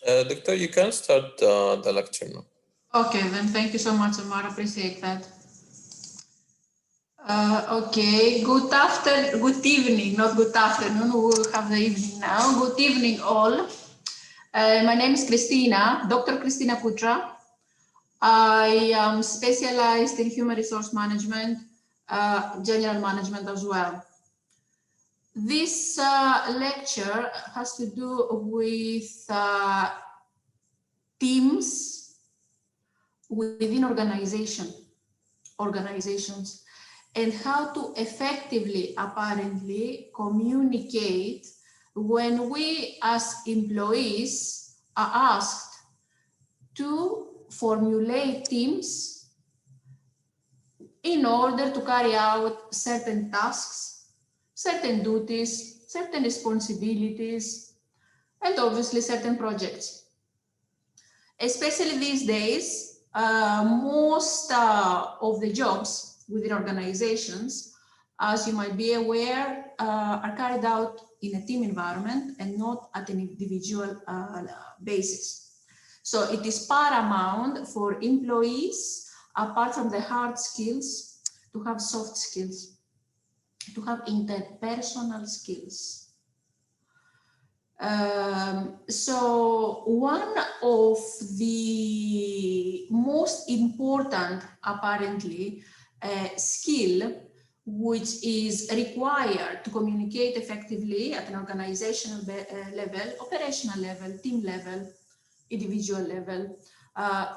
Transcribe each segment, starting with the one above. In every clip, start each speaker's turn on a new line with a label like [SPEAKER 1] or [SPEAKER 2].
[SPEAKER 1] Doctor, you can start the lecture now.
[SPEAKER 2] Okay, then thank you so much, Omar. Appreciate that. Okay, good evening, not good afternoon. We will have the evening now. Good evening, all. My name is Christina, Dr. Christina Putra. I am specialized in human resource management, general management as well. This lecture has to do with teams within organizations, and how to effectively, apparently, communicate when we as employees are asked to formulate teams in order to carry out certain tasks, certain duties, certain responsibilities, and obviously certain projects. Especially these days, most of the jobs within organizations, as you might be aware, are carried out in a team environment and not at an individual basis. So it is paramount for employees, apart from the hard skills, to have soft skills, to have interpersonal skills. So one of the most important, apparently, skill which is required to communicate effectively at an organizational level, operational level, team level, individual level,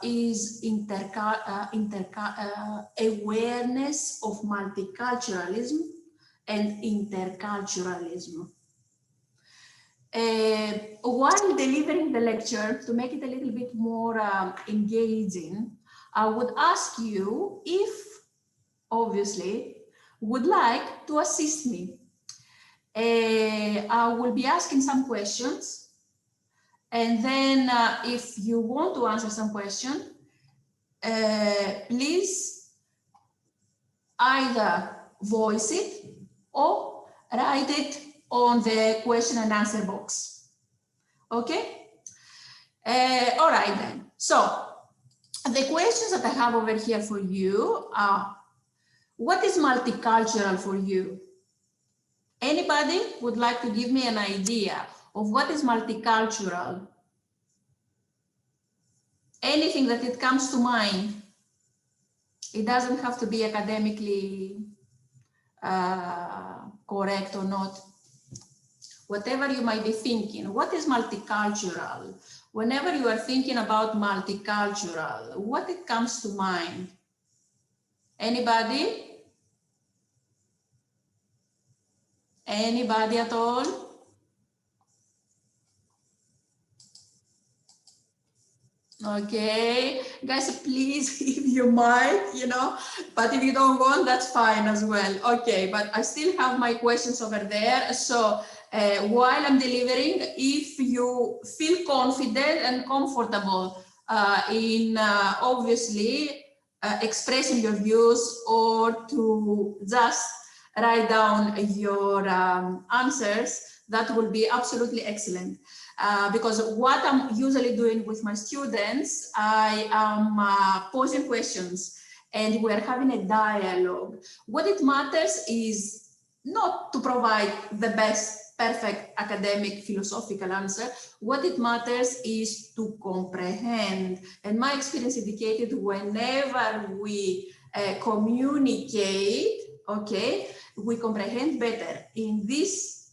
[SPEAKER 2] is awareness of multiculturalism and interculturalism. While delivering the lecture, to make it a little bit more engaging, I would ask you if, obviously, would like to assist me. I will be asking some questions, and then if you want to answer some question, please either voice it or write it on the question and answer box. Okay? All right then. So the questions that I have over here for you are, what is multicultural for you? Anybody would like to give me an idea of what is multicultural? Anything that it comes to mind. It doesn't have to be academically correct or not. Whatever you might be thinking, what is multicultural? Whenever you are thinking about multicultural, what it comes to mind? Anybody? Anybody at all? Okay, guys, please, if you might, but if you don't want, that's fine as well. Okay, but I still have my questions over there. So while I'm delivering, if you feel confident and comfortable in obviously expressing your views, or to just write down your answers, that will be absolutely excellent. Because what I'm usually doing with my students, I am posing questions and we're having a dialogue. What it matters is not to provide the best, perfect academic philosophical answer. What it matters is to comprehend. And my experience indicated whenever we communicate, okay, we comprehend better. In this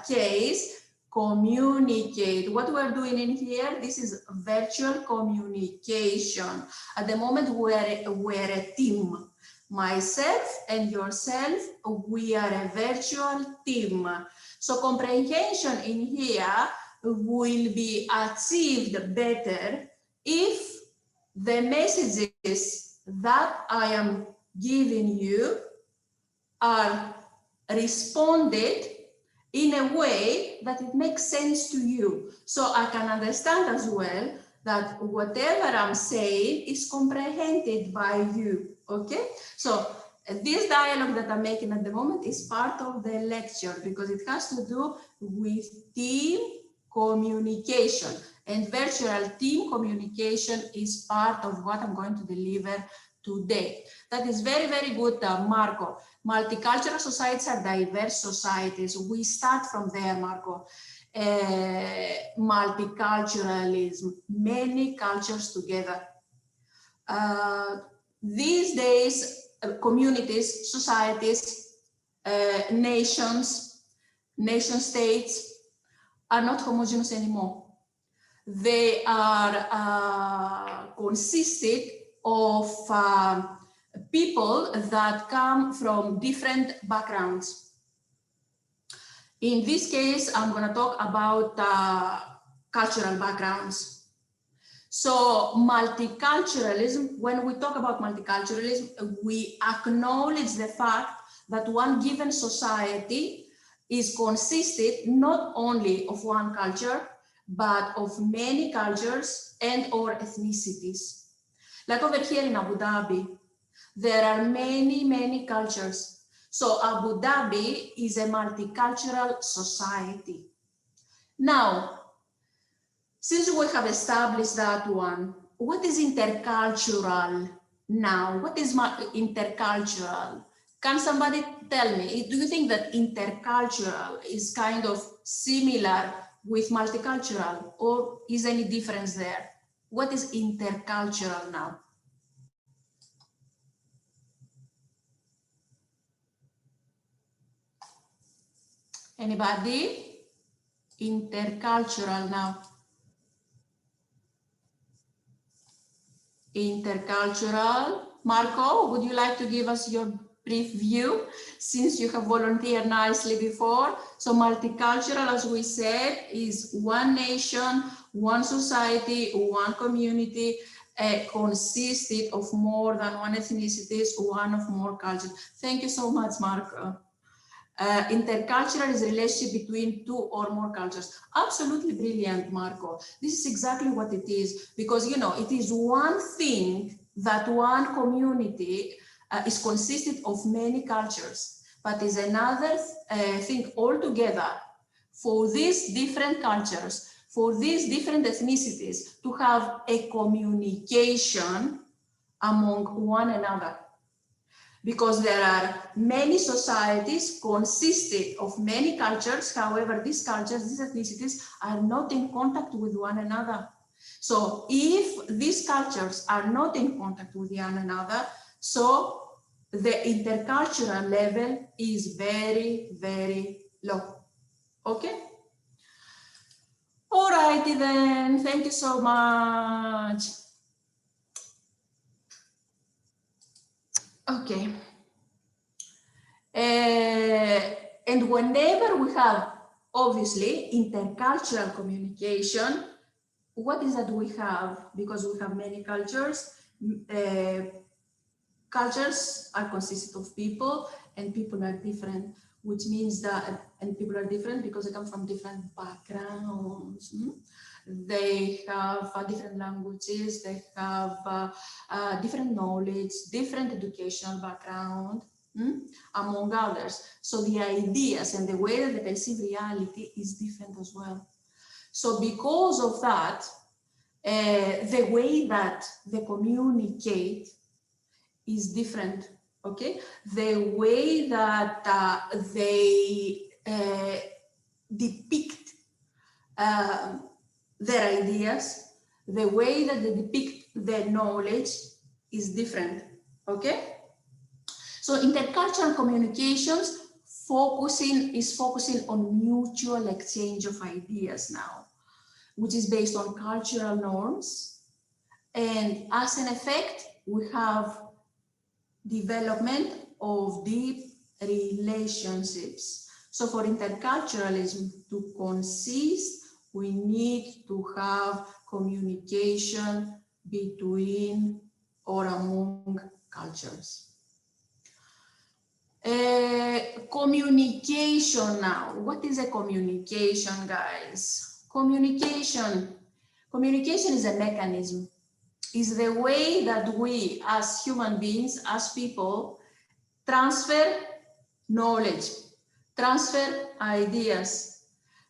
[SPEAKER 2] case, communicate. What we're doing in here, this is virtual communication. At the moment, we're a team. Myself and yourself, we are a virtual team. So comprehension in here will be achieved better if the messages that I am giving you are responded in a way that it makes sense to you. So I can understand as well that whatever I'm saying is comprehended by you, okay? So this dialogue that I'm making at the moment is part of the lecture because it has to do with team communication. And virtual team communication is part of what I'm going to deliver today. That is very, very good, Marco. Multicultural societies are diverse societies. We start from there, Marco. Multiculturalism, many cultures together. These days, communities, societies, nations, nation states are not homogeneous anymore. They are consisted of people that come from different backgrounds. In this case, I'm going to talk about cultural backgrounds. So multiculturalism, when we talk about multiculturalism, we acknowledge the fact that one given society is consisted not only of one culture, but of many cultures and or ethnicities. Like over here in Abu Dhabi, there are many, many cultures. So Abu Dhabi is a multicultural society. Now, since we have established that one, what is intercultural now? What is intercultural? Can somebody tell me, do you think that intercultural is kind of similar with multicultural, or is any difference there? What is intercultural now? Anybody? Intercultural now. Intercultural. Marco, would you like to give us your brief view, since you have volunteered nicely before? So multicultural, as we said, is one nation, one society, one community, consisted of more than one ethnicities, one of more cultures. Thank you so much, Marco. Intercultural is a relationship between two or more cultures. Absolutely brilliant, Marco. This is exactly what it is, because, you know, it is one thing that one community is consisted of many cultures, but is another thing altogether for these different cultures, for these different ethnicities to have a communication among one another. Because there are many societies consisted of many cultures. However, these cultures, these ethnicities are not in contact with one another. So if these cultures are not in contact with one another, so the intercultural level is very, very low. Okay? All righty then, thank you so much. Okay. And whenever we have, obviously, intercultural communication, what is that we have? Because we have many cultures. Cultures are consisted of people, and people are different, which means that, and people are different because they come from different backgrounds. They have different languages, they have different knowledge, different educational background, among others. So the ideas and the way that they perceive reality is different as well. So because of that, the way that they communicate is different, okay? The way that they depict their ideas, the way that they depict their knowledge is different, okay? So intercultural communications is focusing on mutual exchange of ideas now, which is based on cultural norms. And as an effect, we have development of deep relationships. So for interculturalism to consist, we need to have communication between or among cultures. Communication now. What is a communication, guys? Communication is a mechanism. Is the way that we as human beings, as people, transfer knowledge, transfer ideas,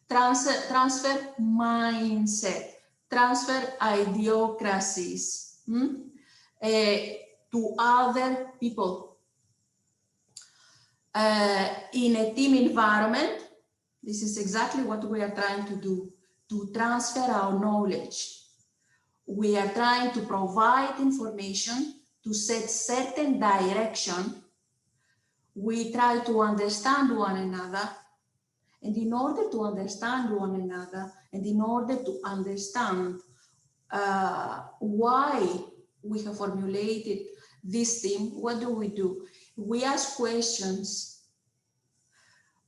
[SPEAKER 2] transfer mindset, transfer idiocracies to other people. In a team environment, this is exactly what we are trying to do, to transfer our knowledge. We are trying to provide information to set certain direction. We try to understand one another. And in order to understand one another, and in order to understand why we have formulated this theme, what do? We ask questions.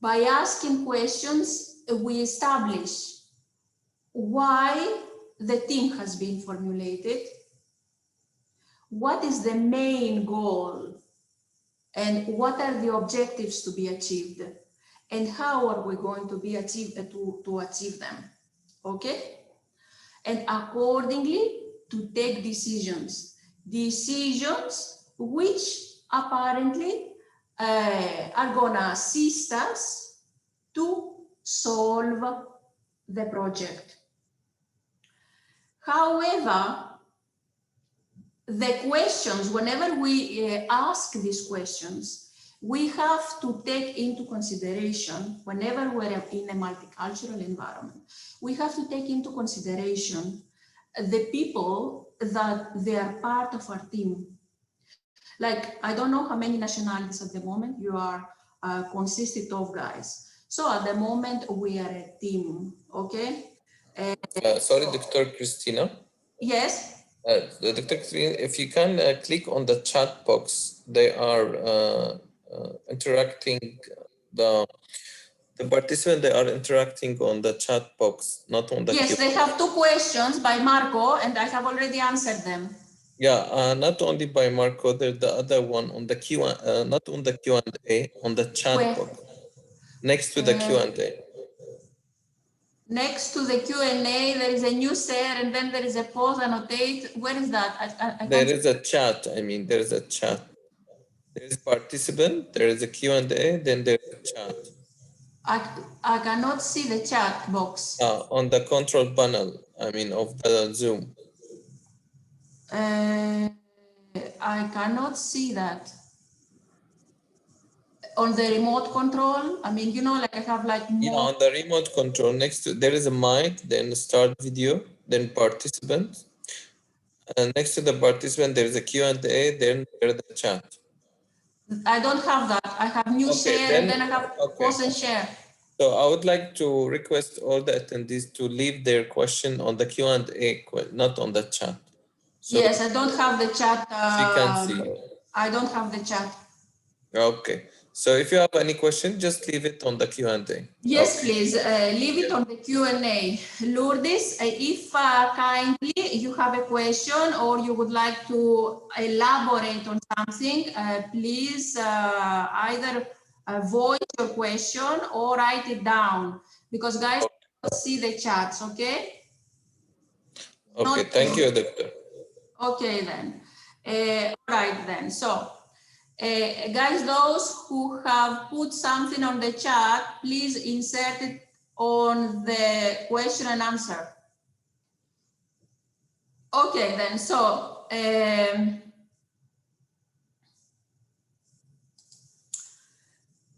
[SPEAKER 2] By asking questions, we establish why the theme has been formulated, what is the main goal, and what are the objectives to be achieved, and how are we going to be to achieve them, okay? And accordingly to take decisions which apparently are gonna assist us to solve the project. However, the questions, whenever we ask these questions, we have to take into consideration, whenever we're in a multicultural environment, we have to take into consideration the people that they are part of our team. Like, I don't know how many nationalities at the moment you are consisted of, guys. So at the moment we are a team, okay?
[SPEAKER 1] Sorry, Dr. Christina.
[SPEAKER 2] Yes.
[SPEAKER 1] Dr. Christina, if you can click on the chat box, they are interacting, the participants, they are interacting on the chat box, not on the
[SPEAKER 2] Yes, they have two questions by Marco, and I have already answered them.
[SPEAKER 1] Yeah, not only by Marco, there's the other one on the Q, not on the Q&A, on the chat box, next to the Q&A.
[SPEAKER 2] Next to the Q&A, there is a new share, and then there is a pause, annotate. Where is that?
[SPEAKER 1] There is a chat. I mean, there is a chat. There is participant, there is a Q&A, then there is a chat.
[SPEAKER 2] I cannot see the chat box.
[SPEAKER 1] On the control panel, I mean, of the Zoom.
[SPEAKER 2] I cannot see that. On the remote control, I mean, you know, like I have like more.
[SPEAKER 1] Yeah, on the remote control, next to, there is a mic, then start video, then participant. And next to the participant, there is a Q&A, then there is the chat.
[SPEAKER 2] I don't have that. I have new share, and then I have pause and share.
[SPEAKER 1] So I would like to request all the attendees to leave their question on the Q&A, not on the chat. So
[SPEAKER 2] yes, I don't have the chat.
[SPEAKER 1] you can see.
[SPEAKER 2] I don't have the chat.
[SPEAKER 1] Okay. So if you have any question, just leave it on the Q&A.
[SPEAKER 2] Yes, please leave it on the Q&A. Lourdes, if kindly you have a question or you would like to elaborate on something, please either voice your question or write it down, because guys don't see the chats, okay?
[SPEAKER 1] Okay, thank you, Doctor.
[SPEAKER 2] Okay then. All right then. So guys, those who have put something on the chat, please insert it on the question and answer. Okay then, so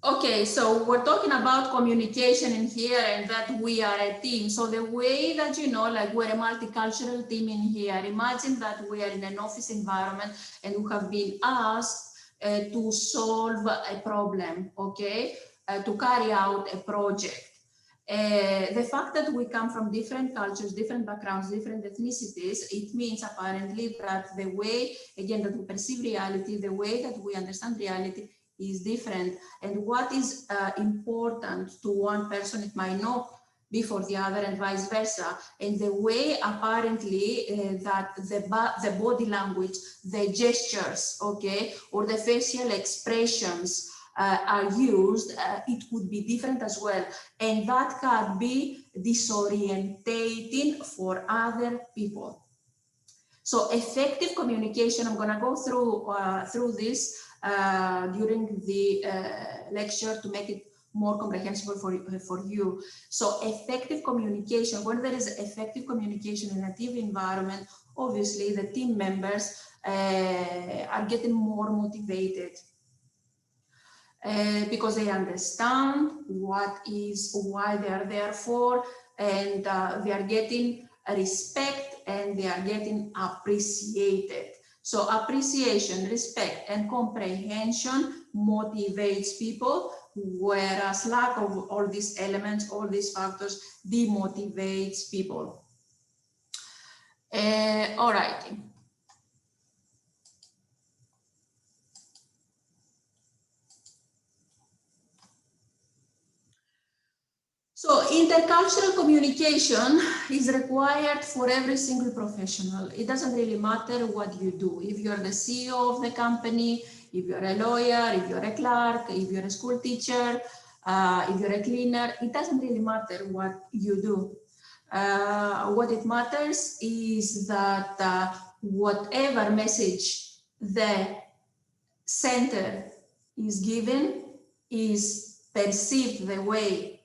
[SPEAKER 2] okay, so we're talking about communication in here and that we are a team. So the way that, you know, like we're a multicultural team in here, imagine that we are in an office environment and we have been asked to solve a problem, okay, to carry out a project. The fact that we come from different cultures, different backgrounds, different ethnicities, it means apparently that the way, again, that we perceive reality, the way that we understand reality is different. And what is important to one person, it might not be for the other, and vice versa. And the way apparently that the body language, the gestures, okay, or the facial expressions are used, it would be different as well. And that can be disorientating for other people. So effective communication, I'm gonna go through this during the lecture to make it more comprehensible for you. So effective communication, when there is effective communication in a team environment, obviously the team members are getting more motivated because they understand why they are there for, and they are getting respect and they are getting appreciated. So appreciation, respect, and comprehension motivates people, whereas lack of all these elements, all these factors, demotivates people. All right. So intercultural communication is required for every single professional. It doesn't really matter what you do. If you're the CEO of the company, if you're a lawyer, if you're a clerk, if you're a school teacher, if you're a cleaner, it doesn't really matter what you do. What it matters is that whatever message the center is given is perceived the way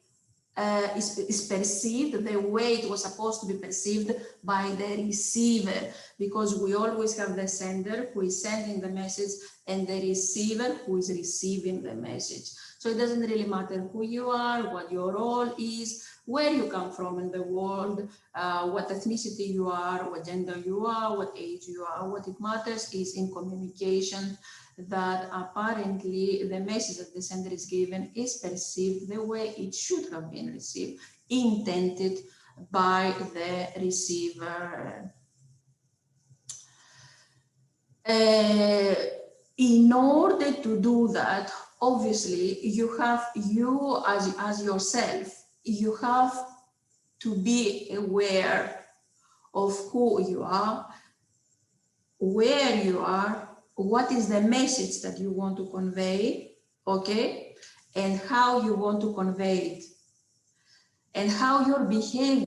[SPEAKER 2] is perceived the way it was supposed to be perceived by the receiver, because we always have the sender who is sending the message and the receiver who is receiving the message. So it doesn't really matter who you are, what your role is, where you come from in the world, what ethnicity you are, what gender you are, what age you are. What it matters is in communication, that apparently the message that the sender is given is perceived the way it should have been received, intended by the receiver. In order to do that, obviously, you as yourself, you have to be aware of who you are, where you are, what is the message that you want to convey, okay, and how you want to convey it, and how your behavior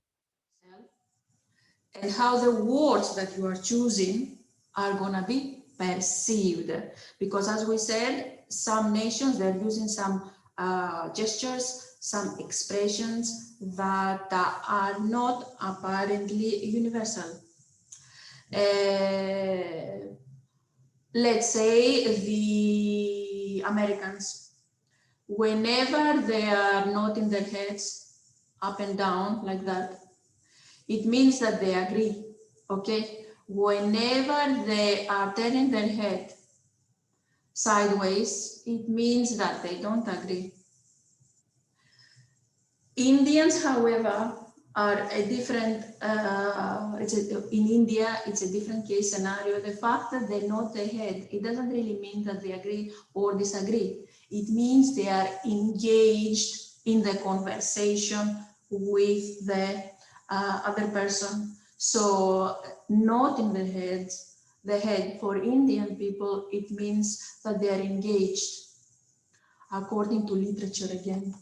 [SPEAKER 2] and how the words that you are choosing are gonna be perceived. Because as we said, some nations, they're using some gestures, some expressions that are not apparently universal. Let's say the Americans, whenever they are nodding their heads up and down like that, it means that they agree, okay? Whenever they are turning their head sideways, it means that they don't agree. Indians, however, are a different, in India, it's a different case scenario. The fact that they nod their head, it doesn't really mean that they agree or disagree. It means they are engaged in the conversation with the other person. So nodding the head for Indian people, it means that they are engaged, according to literature again.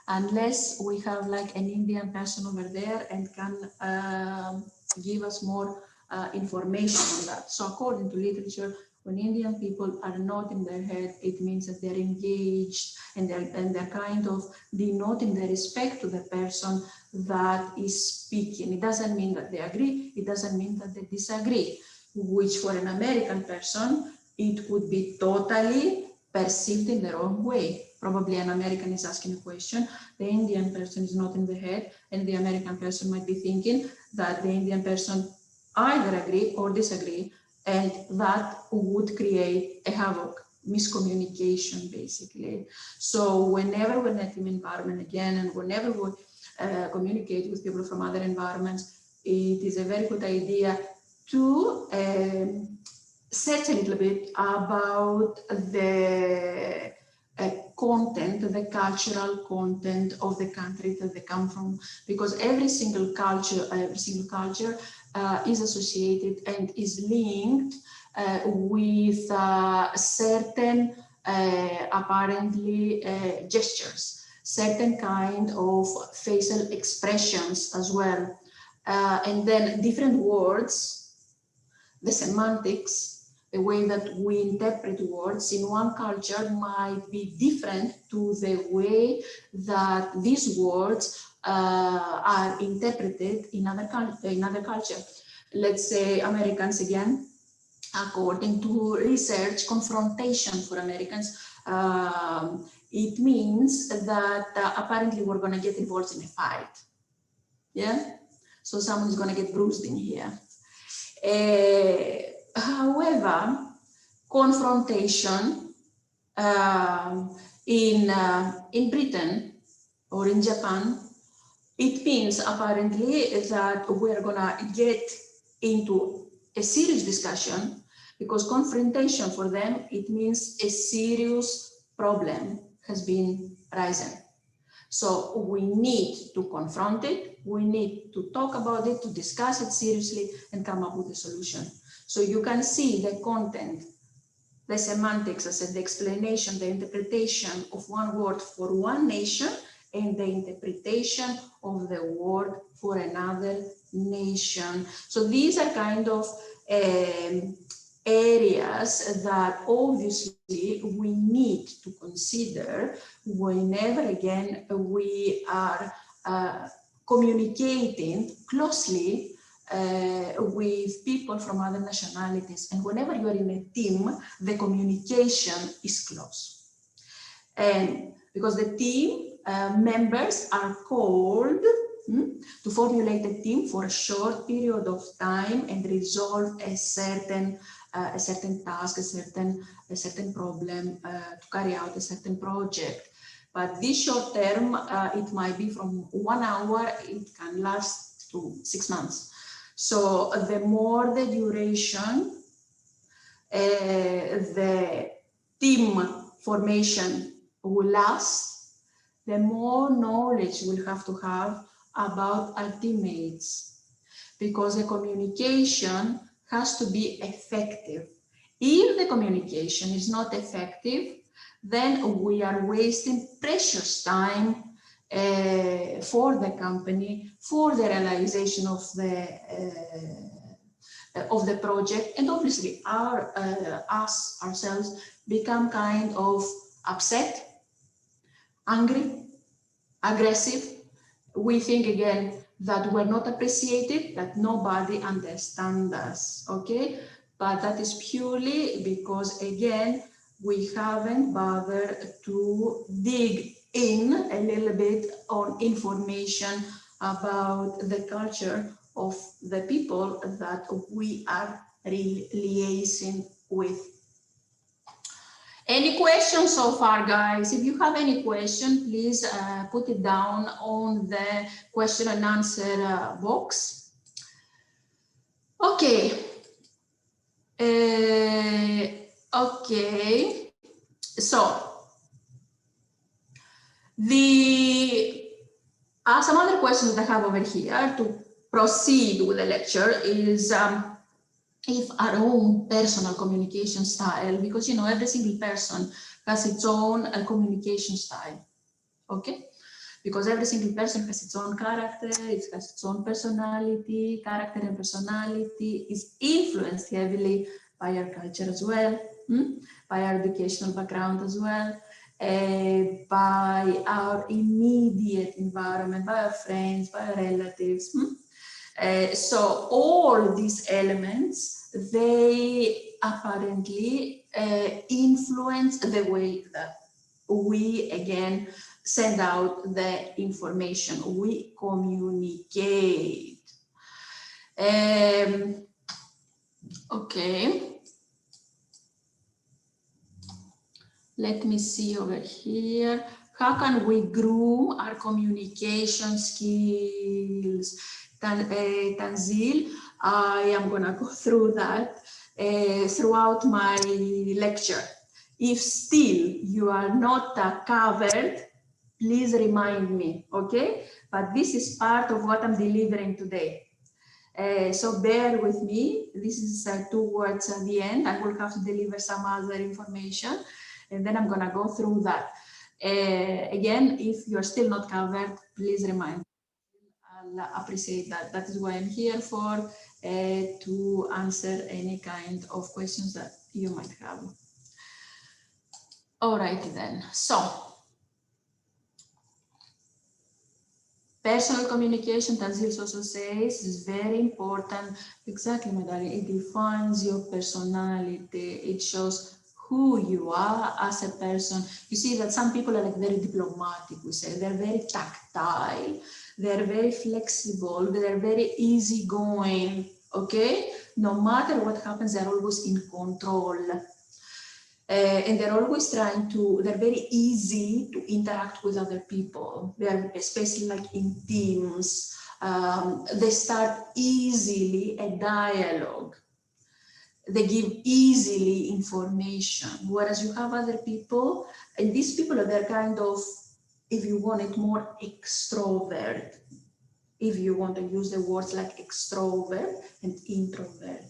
[SPEAKER 2] Unless we have like an Indian person over there and can give us more information on that. So according to literature, when Indian people are nodding their head, it means that they're engaged and they're kind of denoting their respect to the person that is speaking. It doesn't mean that they agree, it doesn't mean that they disagree, which for an American person, it would be totally perceived in the wrong way. Probably an American is asking a question, the Indian person is nodding the head, and the American person might be thinking that the Indian person either agree or disagree, and that would create a havoc, miscommunication basically. So whenever we're in a team environment again, and whenever we communicate with people from other environments, it is a very good idea to search a little bit about the content, the cultural content of the country that they come from, because every single culture is associated and is linked with certain apparently gestures, certain kind of facial expressions as well, and then different words, the semantics, the way that we interpret words in one culture might be different to the way that these words are interpreted in other culture. Let's say Americans again, according to research, confrontation for Americans, it means that apparently we're going to get involved in a fight. Yeah, so someone's going to get bruised in here. However, confrontation in Britain or in Japan, it means apparently that we're gonna get into a serious discussion, because confrontation for them, it means a serious problem has been risen. So we need to confront it, we need to talk about it, to discuss it seriously and come up with a solution. So you can see the content, the semantics, I said, the explanation, the interpretation of one word for one nation and the interpretation of the word for another nation. So these are kind of areas that obviously we need to consider whenever again we are communicating closely with people from other nationalities. And whenever you are in a team, the communication is close. And because the team members are called to formulate a team for a short period of time and resolve a certain task, a certain problem, to carry out a certain project. But this short term, it might be from 1 hour, it can last to 6 months. So the more the duration, the team formation will last, the more knowledge we'll have to have about our teammates, because the communication has to be effective. If the communication is not effective, then we are wasting precious time for the company, for the realization of the project, and obviously us ourselves become kind of upset, angry, aggressive. We think again that we're not appreciated, that nobody understands us, okay? But that is purely because, again, we haven't bothered to dig in a little bit on information about the culture of the people that we are liaising with. Any questions so far, guys? If you have any question, please put it down on the question and answer box. Okay. Okay. So, some other questions that I have over here to proceed with the lecture is if our own personal communication style, because you know every single person has its own communication style, okay? Because every single person has its own character, it has its own personality. Character and personality is influenced heavily by our culture as well, by our educational background as well, by our immediate environment, by our friends, by our relatives. So all these elements, they apparently influence the way that we, again, send out the information, we communicate. Okay. Let me see over here. How can we groom our communication skills? Tanzil, I am going to go through that throughout my lecture. If still you are not covered, please remind me, okay? But this is part of what I'm delivering today. So bear with me. This is 2 words at the end. I will have to deliver some other information, and then I'm going to go through that. Again, if you're still not covered, please remind me. I'll appreciate that. That is what I'm here for, to answer any kind of questions that you might have. All right then, so personal communication, Tanzil also says, is very important. Exactly, my darling. It defines your personality. It shows who you are as a person. You see that some people are like very diplomatic, we say. They're very tactile. They're very flexible. They're very easygoing. Okay? No matter what happens, they're always in control. And they're always they're very easy to interact with other people. They're especially like in teams. They start easily a dialogue. They give easily information. Whereas you have other people, and these people they're kind of, if you want it, more extrovert. If you want to use the words like extrovert and introvert.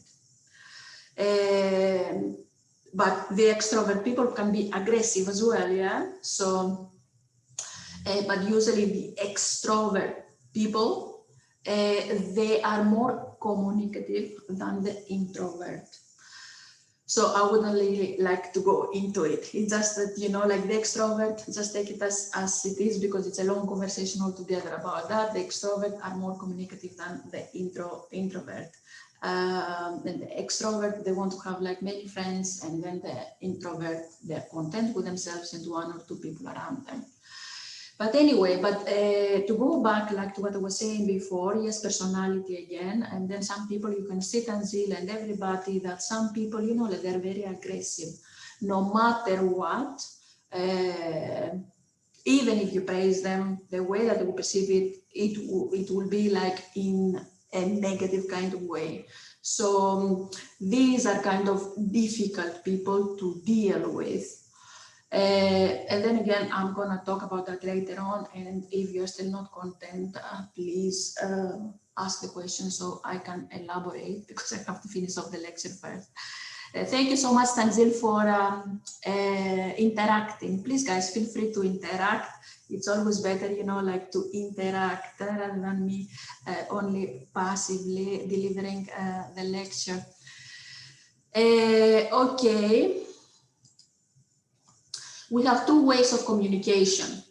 [SPEAKER 2] But the extrovert people can be aggressive as well, yeah? So, but usually the extrovert people, they are more communicative than the introvert. So I wouldn't really like to go into it. It's just that, you know, like the extrovert, just take it as it is, because it's a long conversation altogether about that. The extrovert are more communicative than the introvert. And the extrovert, they want to have like many friends, and then the introvert, they're content with themselves and one or two people around them. But anyway, to go back like to what I was saying before, yes, personality again, and then some people you can sit and Zil and everybody, that some people, you know, like they're very aggressive, no matter what, even if you praise them, the way that they will perceive it, it will be like in a negative kind of way. So these are kind of difficult people to deal with. And then again, I'm going to talk about that later on. And if you're still not content, please ask the question so I can elaborate, because I have to finish off the lecture first. Thank you so much, Tanzil, for interacting. Please, guys, feel free to interact. It's always better, you know, like to interact rather than me only passively delivering the lecture. Okay. We have two ways of communication.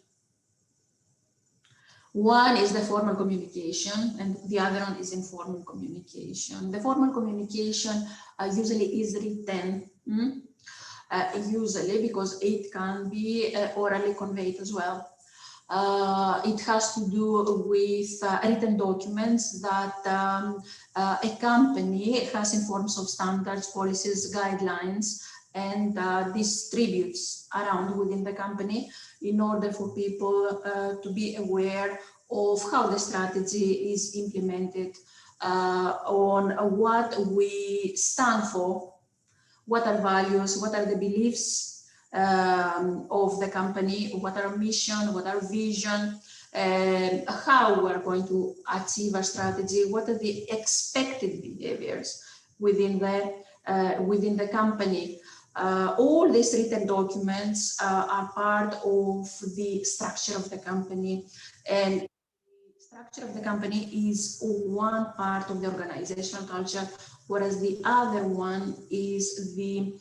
[SPEAKER 2] One is the formal communication, and the other one is informal communication. The formal communication usually is written, usually, because it can be orally conveyed as well. It has to do with written documents that a company has in forms of standards, policies, guidelines, and distributes around within the company in order for people to be aware of how the strategy is implemented, on what we stand for, what are values, what are the beliefs of the company, what are our mission, what our vision, how we're going to achieve our strategy, what are the expected behaviors within the company. All these written documents are part of the structure of the company, and the structure of the company is one part of the organizational culture, whereas the other one is the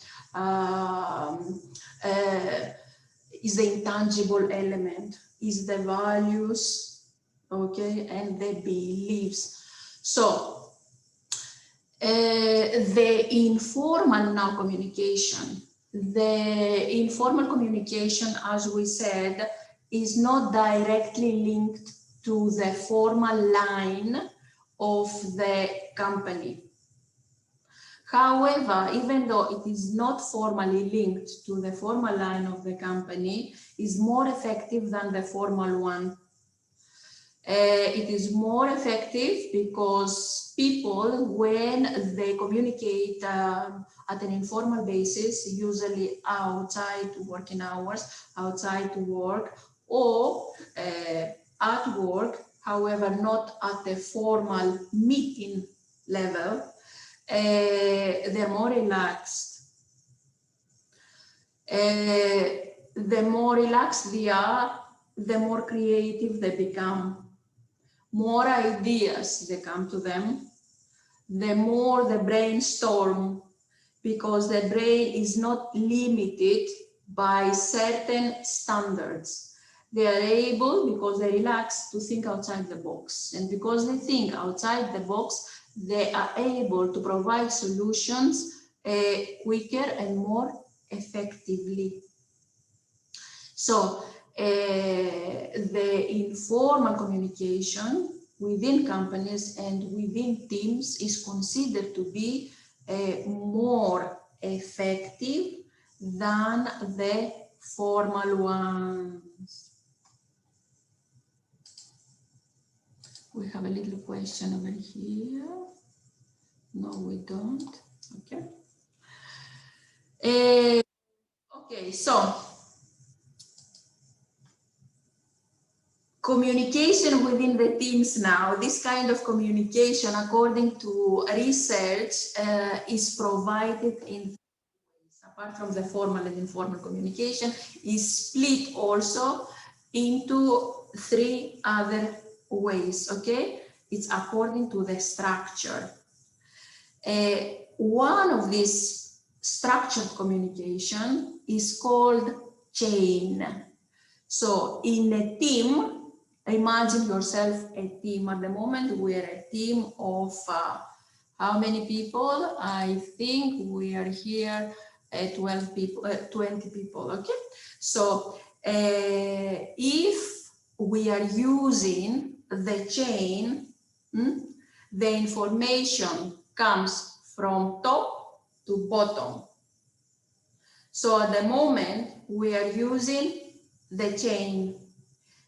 [SPEAKER 2] intangible element, is the values, okay, and the beliefs. So the informal now communication. The informal communication, as we said, is not directly linked to the formal line of the company. However, even though it is not formally linked to the formal line of the company, is more effective than the formal one. It is more effective because people, when they communicate at an informal basis, usually outside working hours, outside to work, or at work, however, not at the formal meeting level, they're more relaxed. The more relaxed they are, the more creative they become. More ideas they come to them, the more they brainstorm because the brain is not limited by certain standards. They are able, because they relax, to think outside the box. And because they think outside the box, they are able to provide solutions quicker and more effectively. So the informal communication within companies and within teams is considered to be more effective than the formal ones. We have a little question over here. No, we don't. Okay. Okay, so communication within the teams now, this kind of communication, according to research, is provided in, apart from the formal and informal communication, is split also into 3 other ways, okay? It's according to the structure. One of these structured communication is called chain. So in a team, imagine yourself a team. At the moment, we are a team of how many people? I think we are here at 12 people, 20 people, okay? So if we are using the chain, the information comes from top to bottom. So at the moment, we are using the chain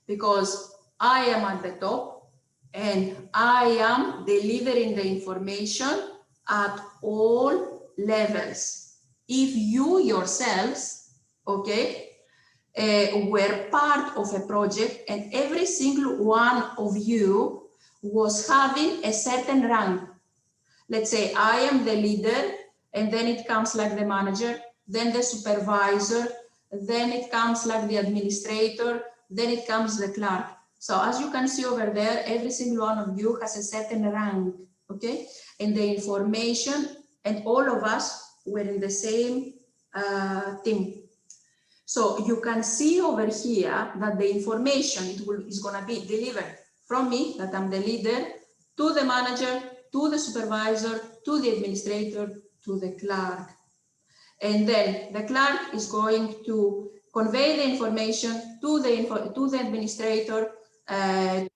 [SPEAKER 2] because I am at the top and I am delivering the information at all levels. If you yourselves, okay, were part of a project and every single one of you was having a certain rank. Let's say I am the leader, and then it comes like the manager, then the supervisor, then it comes like the administrator, then it comes the clerk. So as you can see over there, every single one of you has a certain rank, okay? And the information, and all of us were in the same team. So you can see over here that the information is going to be delivered from me, that I'm the leader, to the manager, to the supervisor, to the administrator, to the clerk. And then the clerk is going to convey the information to the administrator, supervisor,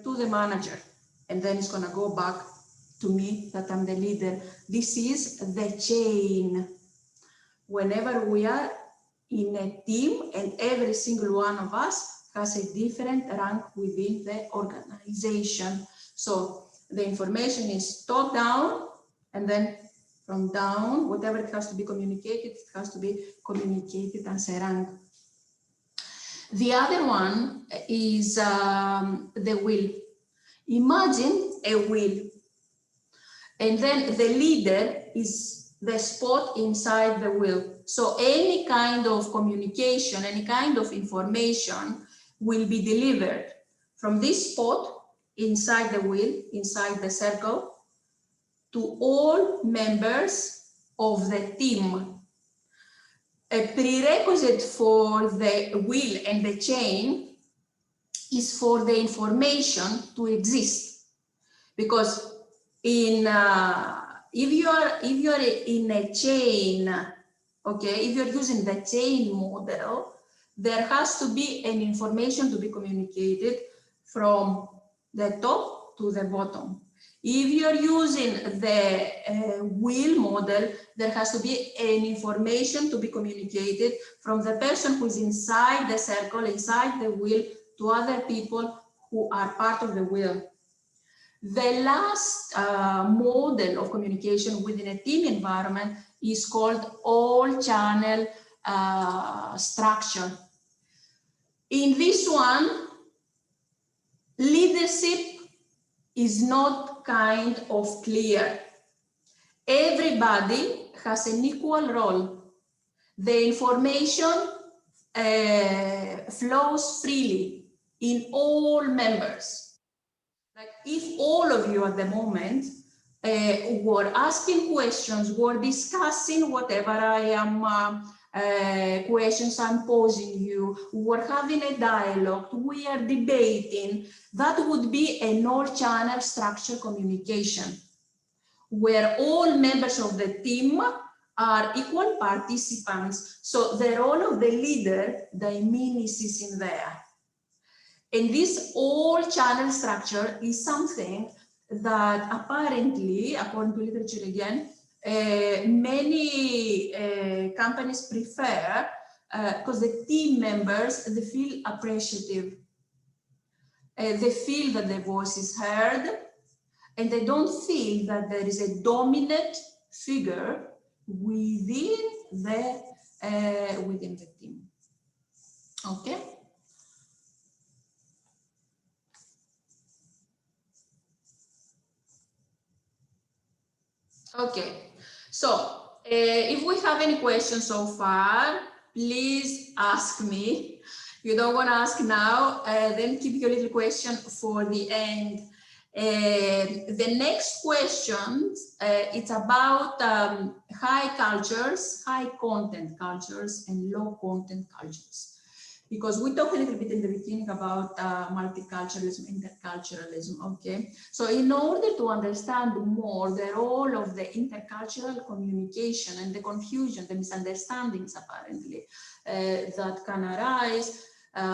[SPEAKER 2] to the manager. And then it's going to go back to me, that I'm the leader. This is the chain. Whenever we are in a team and every single one of us has a different rank within the organization. So the information is top down, and then from down, whatever it has to be communicated, it has to be communicated as a rank. The other one is the wheel. Imagine a wheel, and then the leader is the spot inside the wheel. So any kind of communication, any kind of information will be delivered from this spot inside the wheel, inside the circle, to all members of the team. A prerequisite for the wheel and the chain is for the information to exist, because in if you are in a chain, okay, if you're using the chain model, there has to be an information to be communicated from the top to the bottom. If you're using the wheel model, there has to be an information to be communicated from the person who's inside the circle, inside the wheel, to other people who are part of the wheel. The last model of communication within a team environment is called all-channel structure. In this one, leadership is not kind of clear. Everybody has an equal role. The information flows freely in all members. Like if all of you at the moment were asking questions, were discussing whatever I am questions I'm posing you, we're having a dialogue, we are debating. That would be an all-channel structured communication, where all members of the team are equal participants. So the role of the leader, the meaning is in there. And this all-channel structure is something that apparently, according to literature again, many companies prefer because the team members, they feel appreciative. They feel that their voice is heard, and they don't feel that there is a dominant figure within the team. Okay. Okay, so if we have any questions so far, please ask me. You don't want to ask now, then keep your little question for the end. The next question, it's about high cultures, high content cultures, and low content cultures. Because we talked a little bit in the beginning about multiculturalism, interculturalism, okay? So in order to understand more the role of the intercultural communication and the confusion, the misunderstandings apparently that can arise,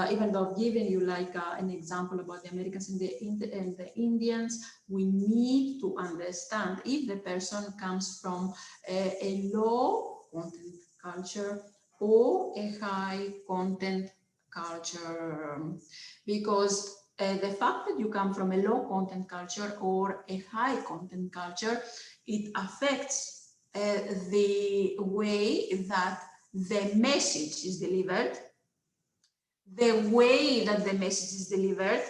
[SPEAKER 2] even though I've given you like an example about the Americans and the Indians, we need to understand if the person comes from a low content culture or a high content culture, because the fact that you come from a low content culture or a high content culture, it affects the way that the message is delivered, the way that the message is delivered,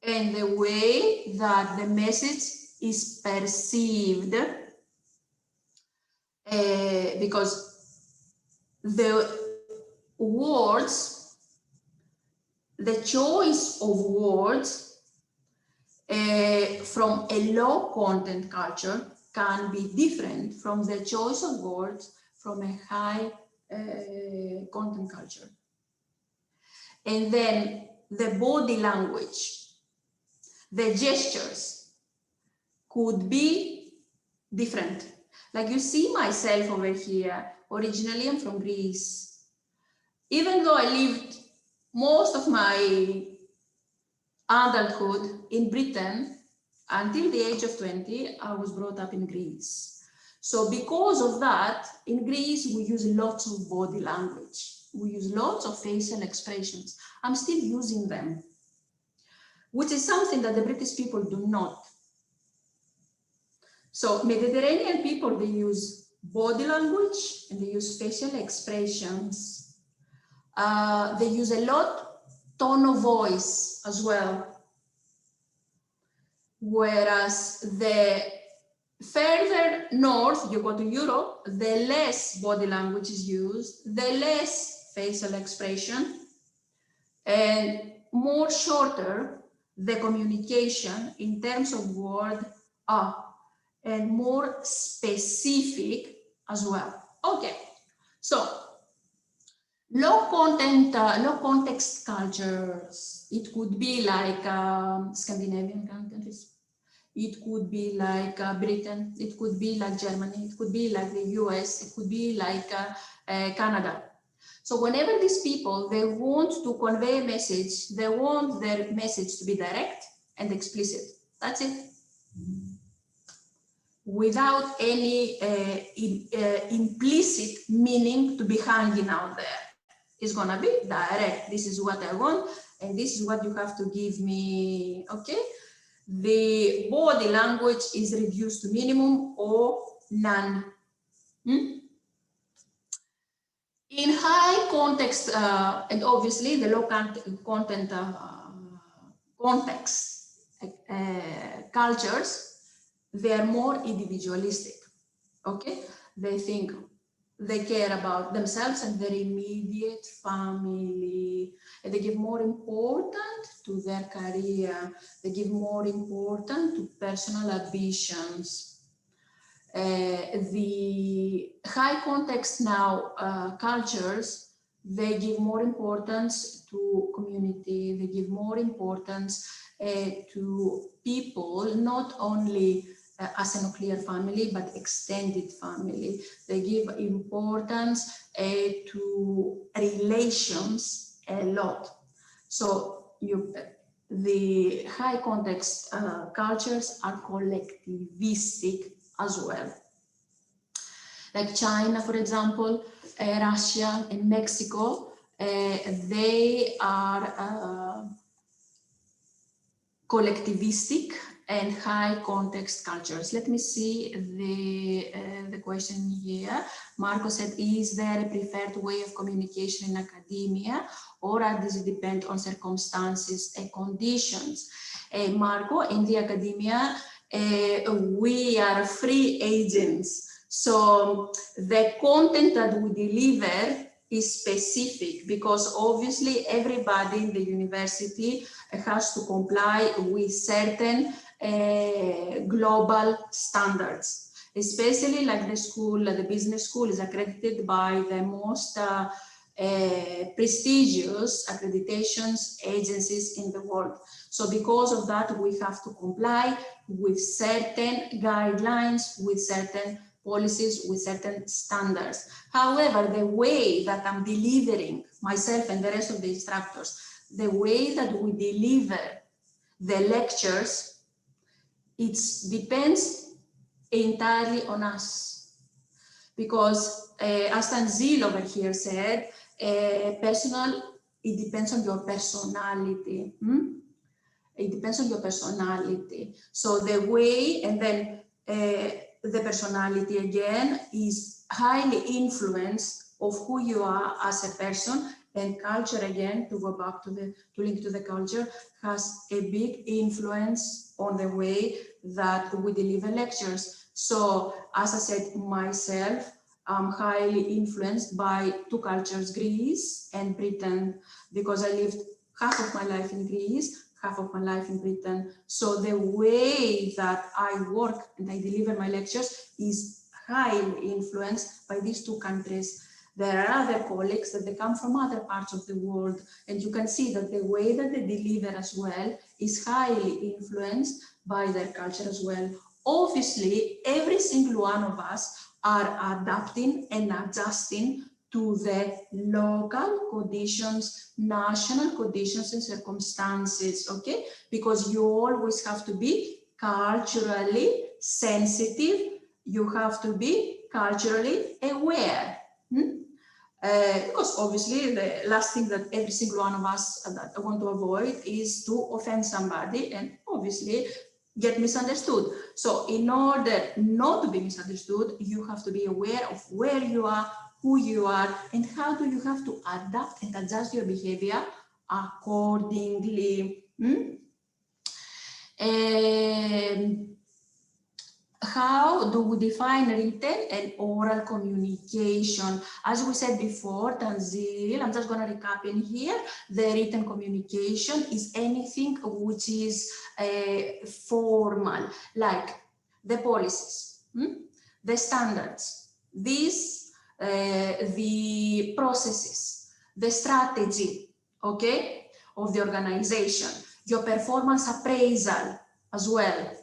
[SPEAKER 2] and the way that the message is perceived, because the words, the choice of words from a low content culture can be different from the choice of words from a high content culture. And then the body language, the gestures could be different. Like you see myself over here, originally I'm from Greece. Even though I lived most of my adulthood in Britain, until the age of 20, I was brought up in Greece. So because of that, in Greece, we use lots of body language. We use lots of facial expressions. I'm still using them, which is something that the British people do not. So Mediterranean people, they use body language and they use facial expressions. They use a lot tone of voice as well. Whereas the further north you go to Europe, the less body language is used, the less facial expression, and more shorter the communication in terms of word and more specific as well. Okay, so low context cultures, it could be like Scandinavian countries, it could be like Britain, it could be like Germany, it could be like the US, it could be like Canada. So whenever these people, they want to convey a message, they want their message to be direct and explicit. That's it. Without any implicit meaning to be hanging out there. It's gonna be direct. This is what I want, and this is what you have to give me, okay? The body language is reduced to minimum or none. In high context, and obviously the low content context cultures, they are more individualistic, okay? They think, they care about themselves and their immediate family, and they give more importance to their career, they give more importance to personal ambitions. The high context now cultures, they give more importance to community, they give more importance to people, not only as a nuclear family, but extended family. They give importance to relations a lot. So the high context cultures are collectivistic as well. Like China, for example, Russia and Mexico, they are collectivistic and high context cultures. Let me see the question here. Marco said, is there a preferred way of communication in academia, or does it depend on circumstances and conditions? Marco, in the academia, we are free agents. So the content that we deliver is specific, because obviously everybody in the university has to comply with certain global standards, especially like the school, the business school is accredited by the most prestigious accreditations agencies in the world. So because of that, we have to comply with certain guidelines, with certain policies, with certain standards. However, the way that I'm delivering myself and the rest of the instructors, the way that we deliver the lectures, it depends entirely on us. Because as Tanzil over here said, it depends on your personality. It depends on your personality. So the way, and then the personality again is highly influenced of who you are as a person, and culture again, to go back to link to the culture, has a big influence on the way that we deliver lectures. So as I said, myself, I'm highly influenced by two cultures, Greece and Britain, because I lived half of my life in Greece, half of my life in Britain. So the way that I work and I deliver my lectures is highly influenced by these two countries. There are other colleagues that they come from other parts of the world, and you can see that the way that they deliver as well is highly influenced by their culture as well. Obviously, every single one of us are adapting and adjusting to the local conditions, national conditions and circumstances, okay? Because you always have to be culturally sensitive, you have to be culturally aware. Because obviously the last thing that every single one of us that I want to avoid is to offend somebody and obviously get misunderstood. So in order not to be misunderstood, you have to be aware of where you are, who you are, and how do you have to adapt and adjust your behavior accordingly. How do we define written and oral communication? As we said before, Tanzil, I'm just going to recap in here. The written communication is anything which is formal, like the policies, the standards, these, the processes, the strategy, okay, of the organization, your performance appraisal as well.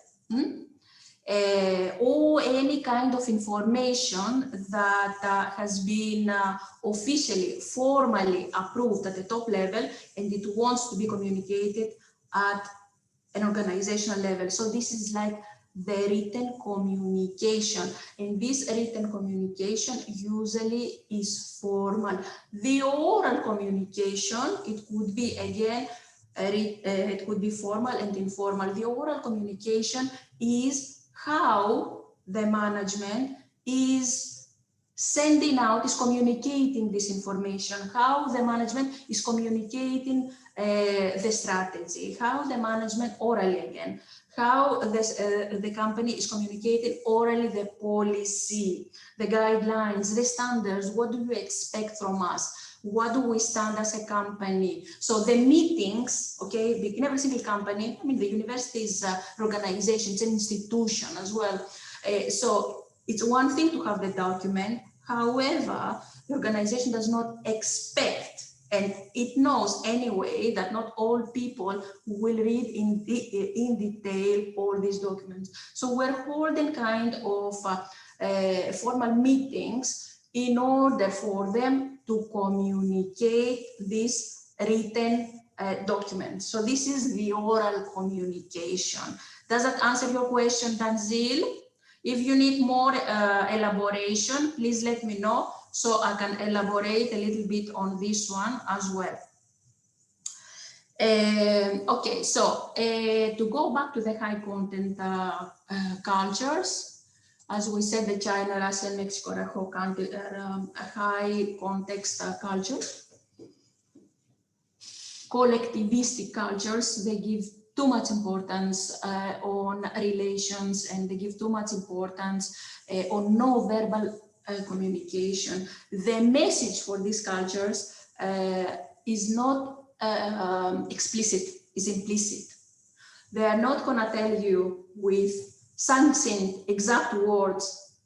[SPEAKER 2] Or any kind of information that has been officially, formally approved at the top level, and it wants to be communicated at an organizational level. So this is like the written communication, and this written communication usually is formal. The oral communication, it could be again, it could be formal and informal. The oral communication is how the management is sending out, is communicating this information, how the management is communicating the strategy, how the management orally again, how the company is communicating orally the policy, the guidelines, the standards, what do you expect from us? What do we stand as a company? So the meetings, okay, in every single company, I mean, the university is an organization, it's an institution as well. So it's one thing to have the document. However, the organization does not expect, and it knows anyway, that not all people will read in detail all these documents. So we're holding kind of formal meetings in order for them to communicate this written document. So this is the oral communication. Does that answer your question, Tanzil? If you need more elaboration, please let me know so I can elaborate a little bit on this one as well. Okay, so to go back to the high content cultures, as we said, the China, Russia, and Mexico are high context cultures. Collectivistic cultures, they give too much importance on relations, and they give too much importance on non-verbal communication. The message for these cultures is not explicit, is implicit. They are not going to tell you with succinct, exact words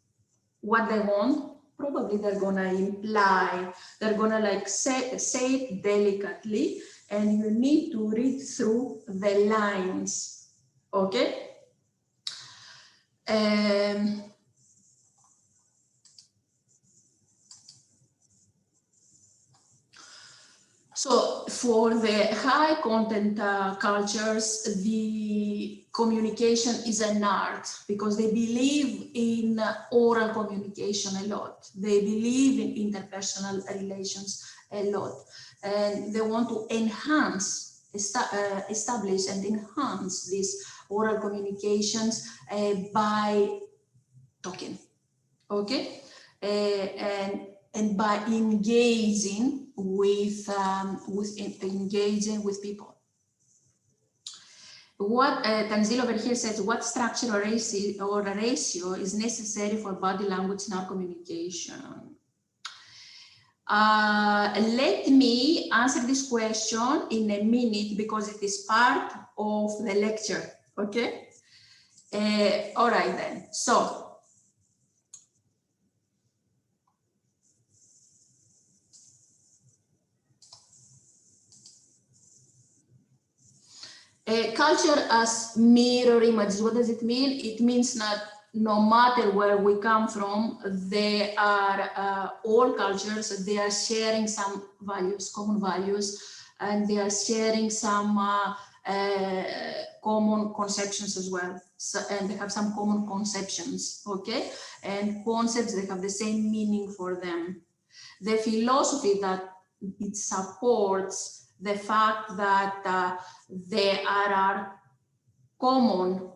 [SPEAKER 2] what they want. Probably they're going to imply, they're going to like say it delicately, and you need to read through the lines, okay? So for the high content cultures, the communication is an art because they believe in oral communication a lot. They believe in interpersonal relations a lot. And they want to enhance, establish and enhance these oral communications by talking, okay? And by engaging with people. What Tanzil over here says, what structure or ratio is necessary for body language in our communication? Let me answer this question in a minute because it is part of the lecture, okay? All right then, so culture as mirror images. What does it mean? It means that no matter where we come from, they are all cultures, they are sharing some values, common values, and they are sharing some common conceptions as well. So, and they have some common conceptions, okay? And concepts, they have the same meaning for them. The philosophy that it supports the fact that there are common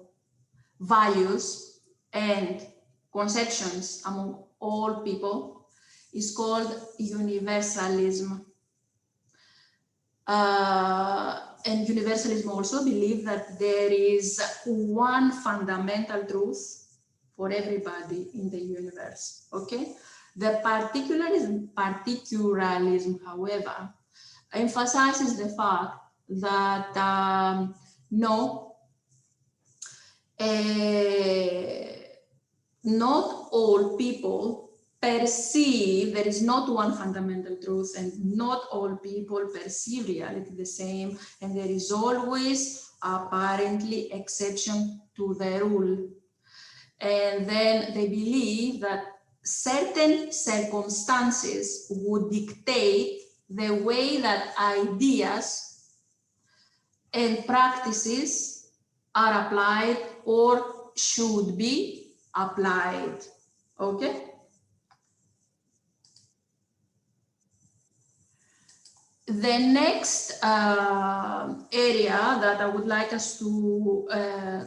[SPEAKER 2] values and conceptions among all people is called universalism. And universalism also believe that there is one fundamental truth for everybody in the universe, okay? The particularism, however, emphasizes the fact that not all people perceive, there is not one fundamental truth, and not all people perceive reality the same, and there is always apparently exception to the rule. And then they believe that certain circumstances would dictate the way that ideas and practices are applied or should be applied, okay? The next area that I would like us to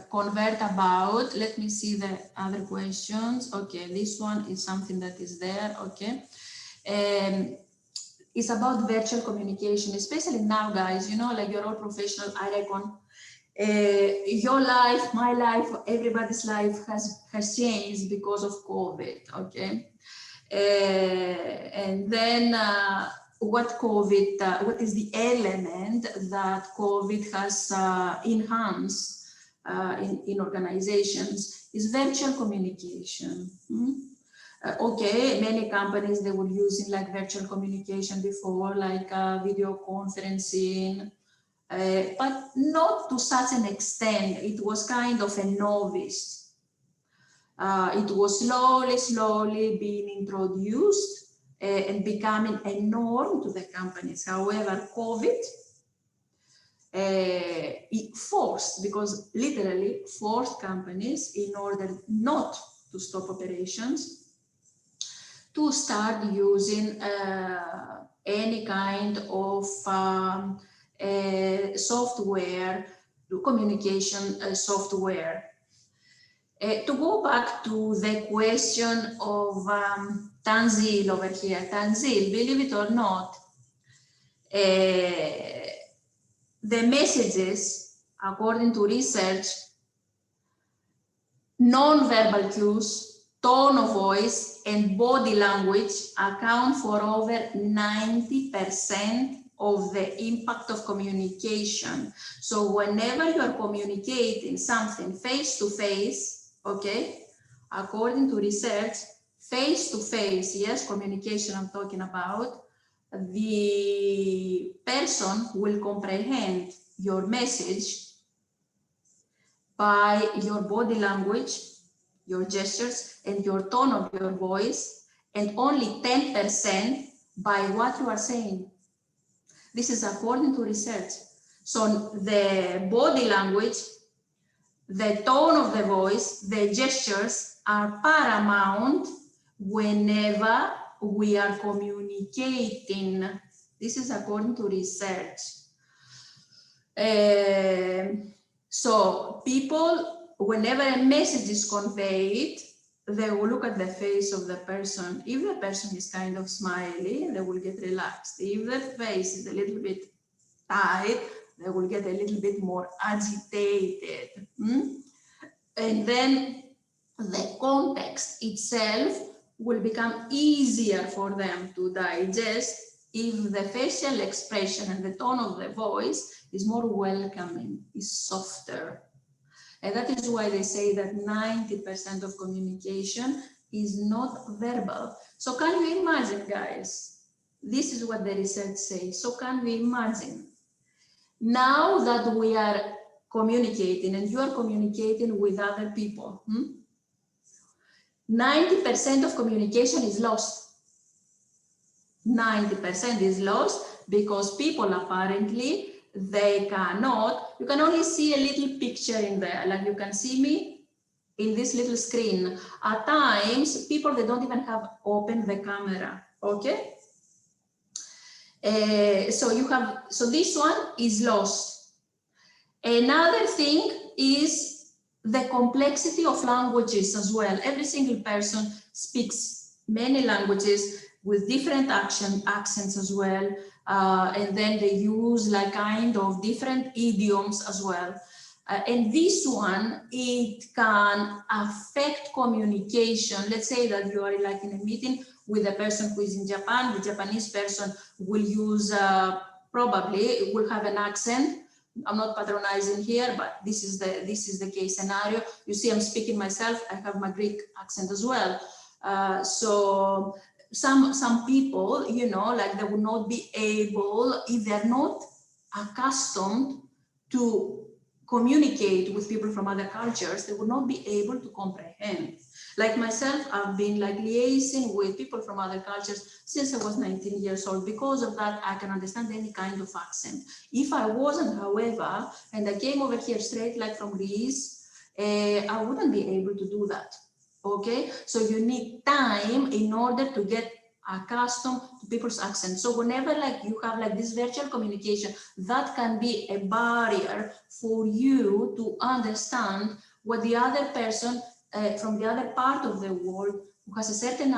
[SPEAKER 2] convert about, let me see the other questions. Okay, this one is something that is there, okay. It's about virtual communication, especially now, guys, you know, like you're all professional, I reckon. Your life, my life, everybody's life has changed because of COVID, okay? And then what is the element that COVID has enhanced in organizations is virtual communication. Okay, many companies, they were using like virtual communication before, like video conferencing, but not to such an extent. It was kind of a novice. It was slowly being introduced and becoming a norm to the companies. However, COVID it forced, because literally forced companies, in order not to stop operations, to start using any kind of software, communication software. To go back to the question of Tanzil over here. Tanzil, believe it or not, the messages, according to research, non-verbal cues, tone of voice, and body language account for over 90% of the impact of communication. So whenever you are communicating something face-to-face, okay, according to research, face-to-face, yes, communication I'm talking about, the person will comprehend your message by your body language, your gestures, and your tone of your voice, and only 10% by what you are saying. This is according to research. So the body language, the tone of the voice, the gestures are paramount whenever we are communicating. This is according to research. So people, whenever a message is conveyed, they will look at the face of the person. If the person is kind of smiley, they will get relaxed. If the face is a little bit tight, they will get a little bit more agitated. And then the context itself will become easier for them to digest if the facial expression and the tone of the voice is more welcoming, is softer. And that is why they say that 90% of communication is not verbal. So can you imagine, guys? This is what the research says. So can we imagine? Now that we are communicating and you are communicating with other people, 90% of communication is lost. 90% is lost because people apparently, they cannot, you can only see a little picture in there, like you can see me in this little screen. At times, people, they don't even have opened the camera, okay? So this one is lost. Another thing is the complexity of languages as well. Every single person speaks many languages with different accents as well. And then they use like kind of different idioms as well. And this one, it can affect communication. Let's say that you are like in a meeting with a person who is in Japan. The Japanese person will use, probably will have an accent. I'm not patronizing here, but this is the case scenario. You see, I'm speaking myself. I have my Greek accent as well. So some people, you know, like they will not be able, if they're not accustomed to communicate with people from other cultures, they will not be able to comprehend. Like myself, I've been like liaising with people from other cultures since I was 19 years old. Because of that, I can understand any kind of accent. If I wasn't, however, and I came over here straight like from Greece, I wouldn't be able to do that. Okay, so you need time in order to get accustomed to people's accents. So whenever like you have like this virtual communication, that can be a barrier for you to understand what the other person from the other part of the world who has a certain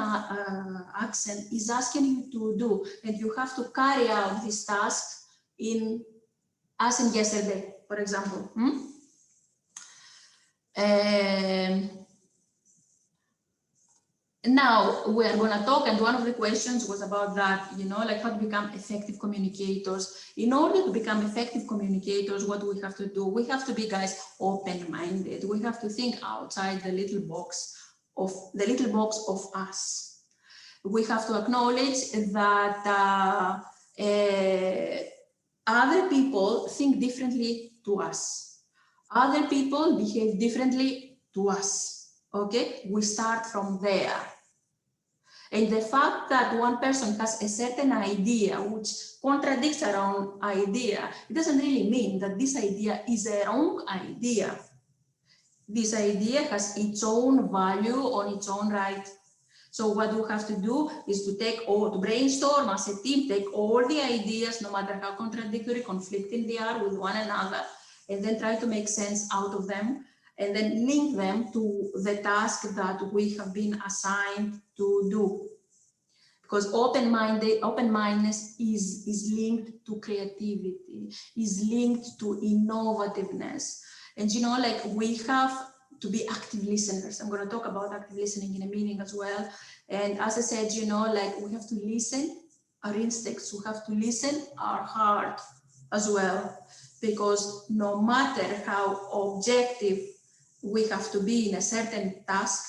[SPEAKER 2] accent is asking you to do, and you have to carry out this task in, as in yesterday, for example. Now we are going to talk, and one of the questions was about that, you know, like how to become effective communicators. In order to become effective communicators, what we have to do, we have to be, guys, open-minded. We have to think outside the little box of us. We have to acknowledge that other people think differently to us. Other people behave differently to us. Okay, we start from there. And the fact that one person has a certain idea which contradicts our own idea, it doesn't really mean that this idea is a wrong idea. This idea has its own value on its own right. So what we have to do is to brainstorm as a team, take all the ideas, no matter how contradictory, conflicting they are with one another, and then try to make sense out of them, and then link them to the task that we have been assigned to do. Because open-mindedness is linked to creativity, is linked to innovativeness. And you know, like we have to be active listeners. I'm going to talk about active listening in a minute as well. And as I said, you know, like we have to listen our instincts, we have to listen our heart as well. Because no matter how objective we have to be in a certain task,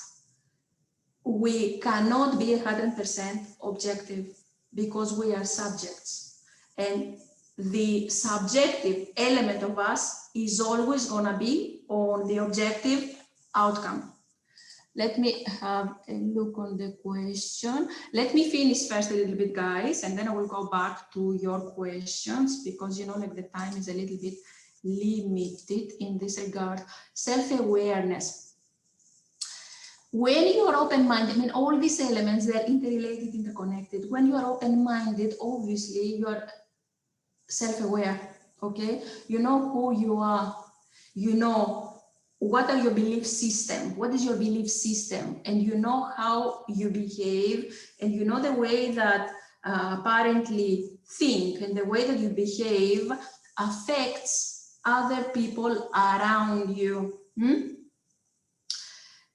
[SPEAKER 2] we cannot be 100% objective because we are subjects. And the subjective element of us is always going to be on the objective outcome. Let me have a look on the question. Let me finish first a little bit, guys, and then I will go back to your questions because, you know, like the time is a little bit limited in this regard. Self-awareness. When you are open-minded, I mean, all these elements, they're interrelated, interconnected. When you are open-minded, obviously, you are self-aware, okay? You know who you are. You know what are your belief system, what is your belief system, and you know how you behave, and you know the way that apparently think and the way that you behave affects other people around you.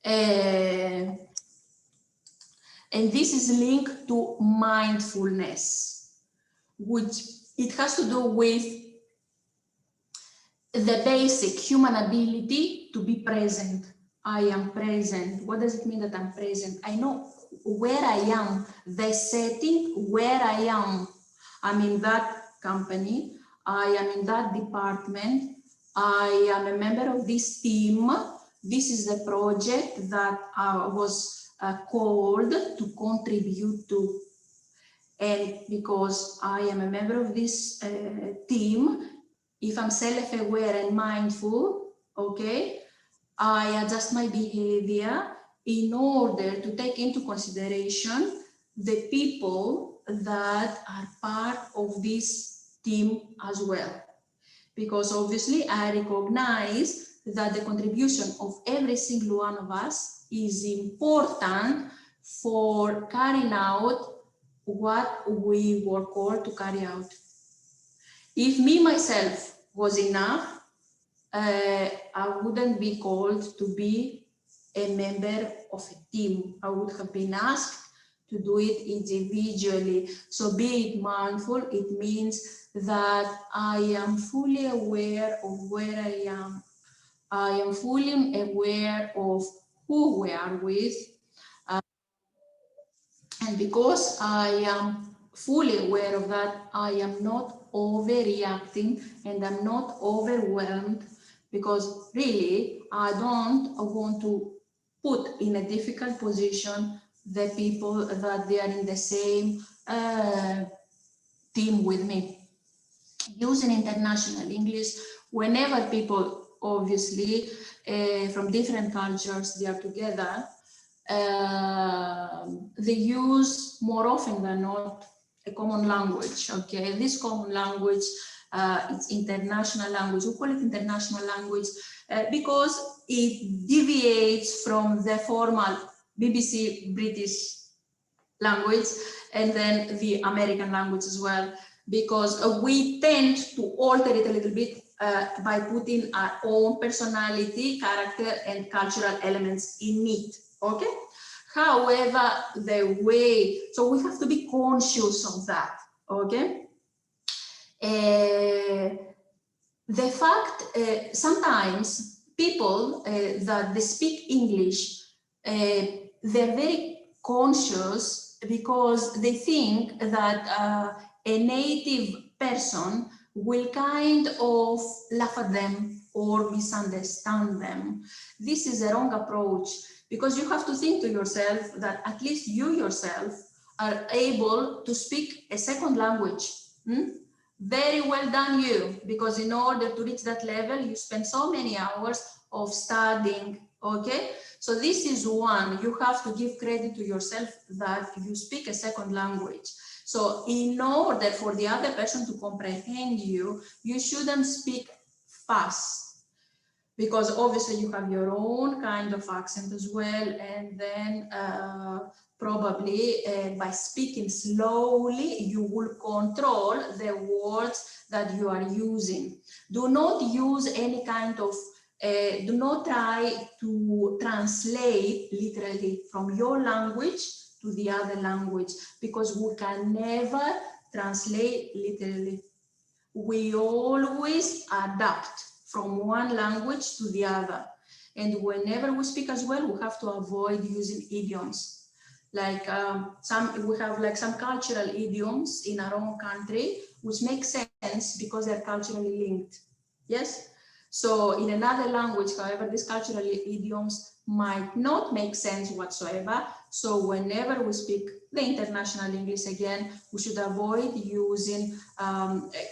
[SPEAKER 2] And this is linked to mindfulness, which it has to do with the basic human ability to be present. I am present. What does it mean that I'm present? I know where I am, the setting where I am. I'm in that company. I am in that department. I am a member of this team. This is the project that I was called to contribute to. And because I am a member of this team, if I'm self-aware and mindful, okay, I adjust my behavior in order to take into consideration the people that are part of this team as well. Because obviously I recognize that the contribution of every single one of us is important for carrying out what we were called to carry out. If me myself was enough, I wouldn't be called to be a member of a team. I would have been asked to do it individually. So being mindful, it means that I am fully aware of where I am. I am fully aware of who we are with. And because I am fully aware of that, I am not overreacting and I'm not overwhelmed, because really I don't want to put in a difficult position the people that they are in the same team with me. Using international English, whenever people obviously from different cultures, they are together, they use more often than not a common language. Okay, this common language, it's international language. We call it international language because it deviates from the formal BBC British language and then the American language as well, because we tend to alter it a little bit by putting our own personality, character, and cultural elements in it. Okay. However, the way, so we have to be conscious of that. Okay. The fact, sometimes people that they speak English, they're very conscious because they think that a native person will kind of laugh at them or misunderstand them. This is a wrong approach, because you have to think to yourself that at least you yourself are able to speak a second language. Very well done you, because in order to reach that level, you spend so many hours of studying. Okay, so this is one, you have to give credit to yourself that you speak a second language. So in order for the other person to comprehend you, you shouldn't speak fast, because obviously you have your own kind of accent as well. And then probably by speaking slowly, you will control the words that you are using. Do not use any kind of do not try to translate literally from your language to the other language, because we can never translate literally. We always adapt from one language to the other. And whenever we speak as well, we have to avoid using idioms. Like we have like some cultural idioms in our own country, which make sense because they're culturally linked. Yes. So in another language, however, these cultural idioms might not make sense whatsoever. So whenever we speak the international English again, we should avoid using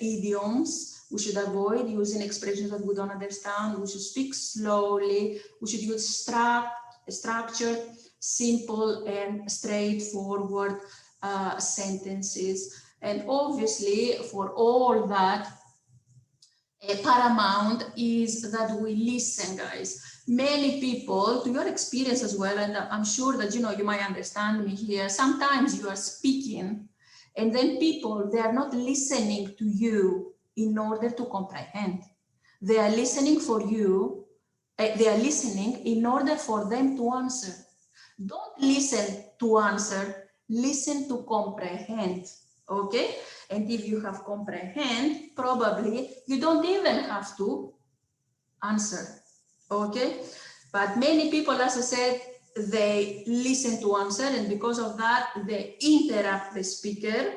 [SPEAKER 2] idioms. We should avoid using expressions that we don't understand. We should speak slowly. We should use structured, simple, and straightforward sentences. And obviously, for all that, paramount is that we listen, guys. Many people, to your experience as well, and I'm sure that you might understand me here, sometimes you are speaking and then people, they are not listening to you in order to comprehend. They are listening for you, they are listening in order for them to answer. Don't listen to answer, listen to comprehend. Okay, and if you have comprehend, probably you don't even have to answer. Okay, but many people, as I said, they listen to answer, and because of that, they interrupt the speaker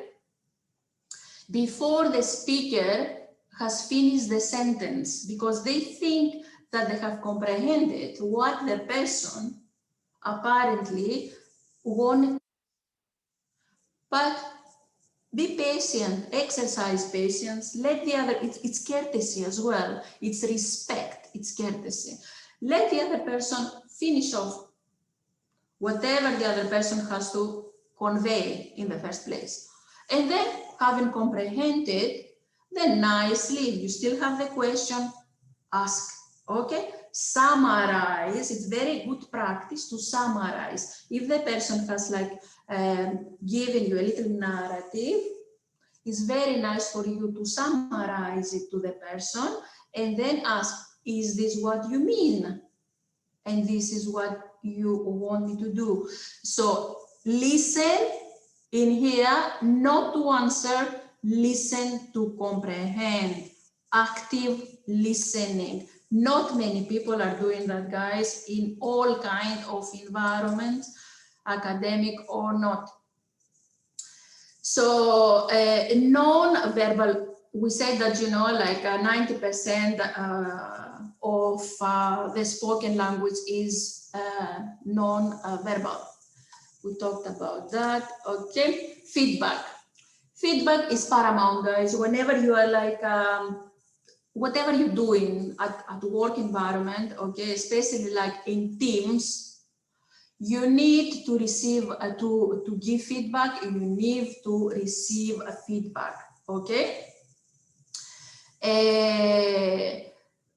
[SPEAKER 2] before the speaker has finished the sentence, because they think that they have comprehended what the person apparently wanted. But be patient, exercise patience, let the other, it's courtesy as well, it's respect, it's courtesy. Let the other person finish off whatever the other person has to convey in the first place. And then, having comprehended, then nicely, if you still have the question, ask, okay? Summarize, it's very good practice to summarize. If the person has like given you a little narrative, it's very nice for you to summarize it to the person and then ask, is this what you mean? And this is what you want me to do. So listen in here, not to answer, listen to comprehend. Active listening. Not many people are doing that, guys, in all kinds of environments, academic or not. So non-verbal, we say that, like 90% of the spoken language is non-verbal. We talked about that. Okay, feedback. Feedback is paramount, guys. Whenever you are like, whatever you're doing at work environment, okay, especially like in teams, You need to receive, to give feedback, you need to receive a feedback, okay?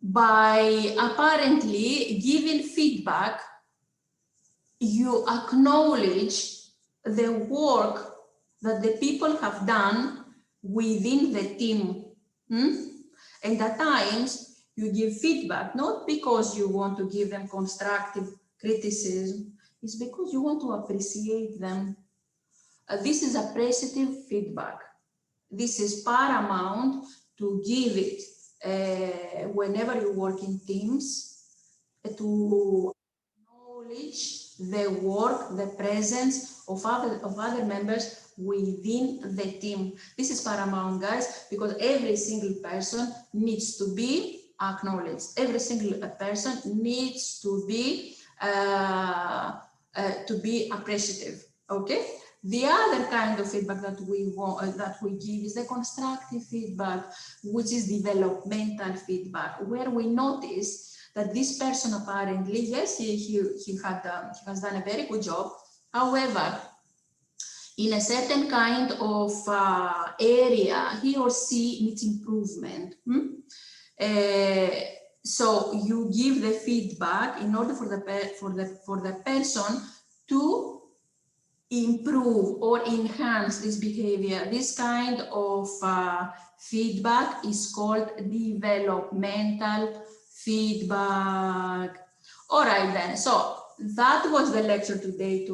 [SPEAKER 2] By apparently giving feedback, you acknowledge the work that the people have done within the team. And at times you give feedback, not because you want to give them constructive criticism, it's because you want to appreciate them. This is appreciative feedback. This is paramount to give it whenever you work in teams, to acknowledge the work, the presence of other members within the team. This is paramount, guys, because every single person needs to be acknowledged. Every single person needs to be appreciative. Okay. The other kind of feedback that we want, that we give, is the constructive feedback, which is developmental feedback, where we notice that this person apparently, yes, he has done a very good job. However, in a certain kind of area, he or she needs improvement. So you give the feedback in order for the person to improve or enhance this behavior. This kind of feedback is called developmental feedback. All right then, so that was the lecture today,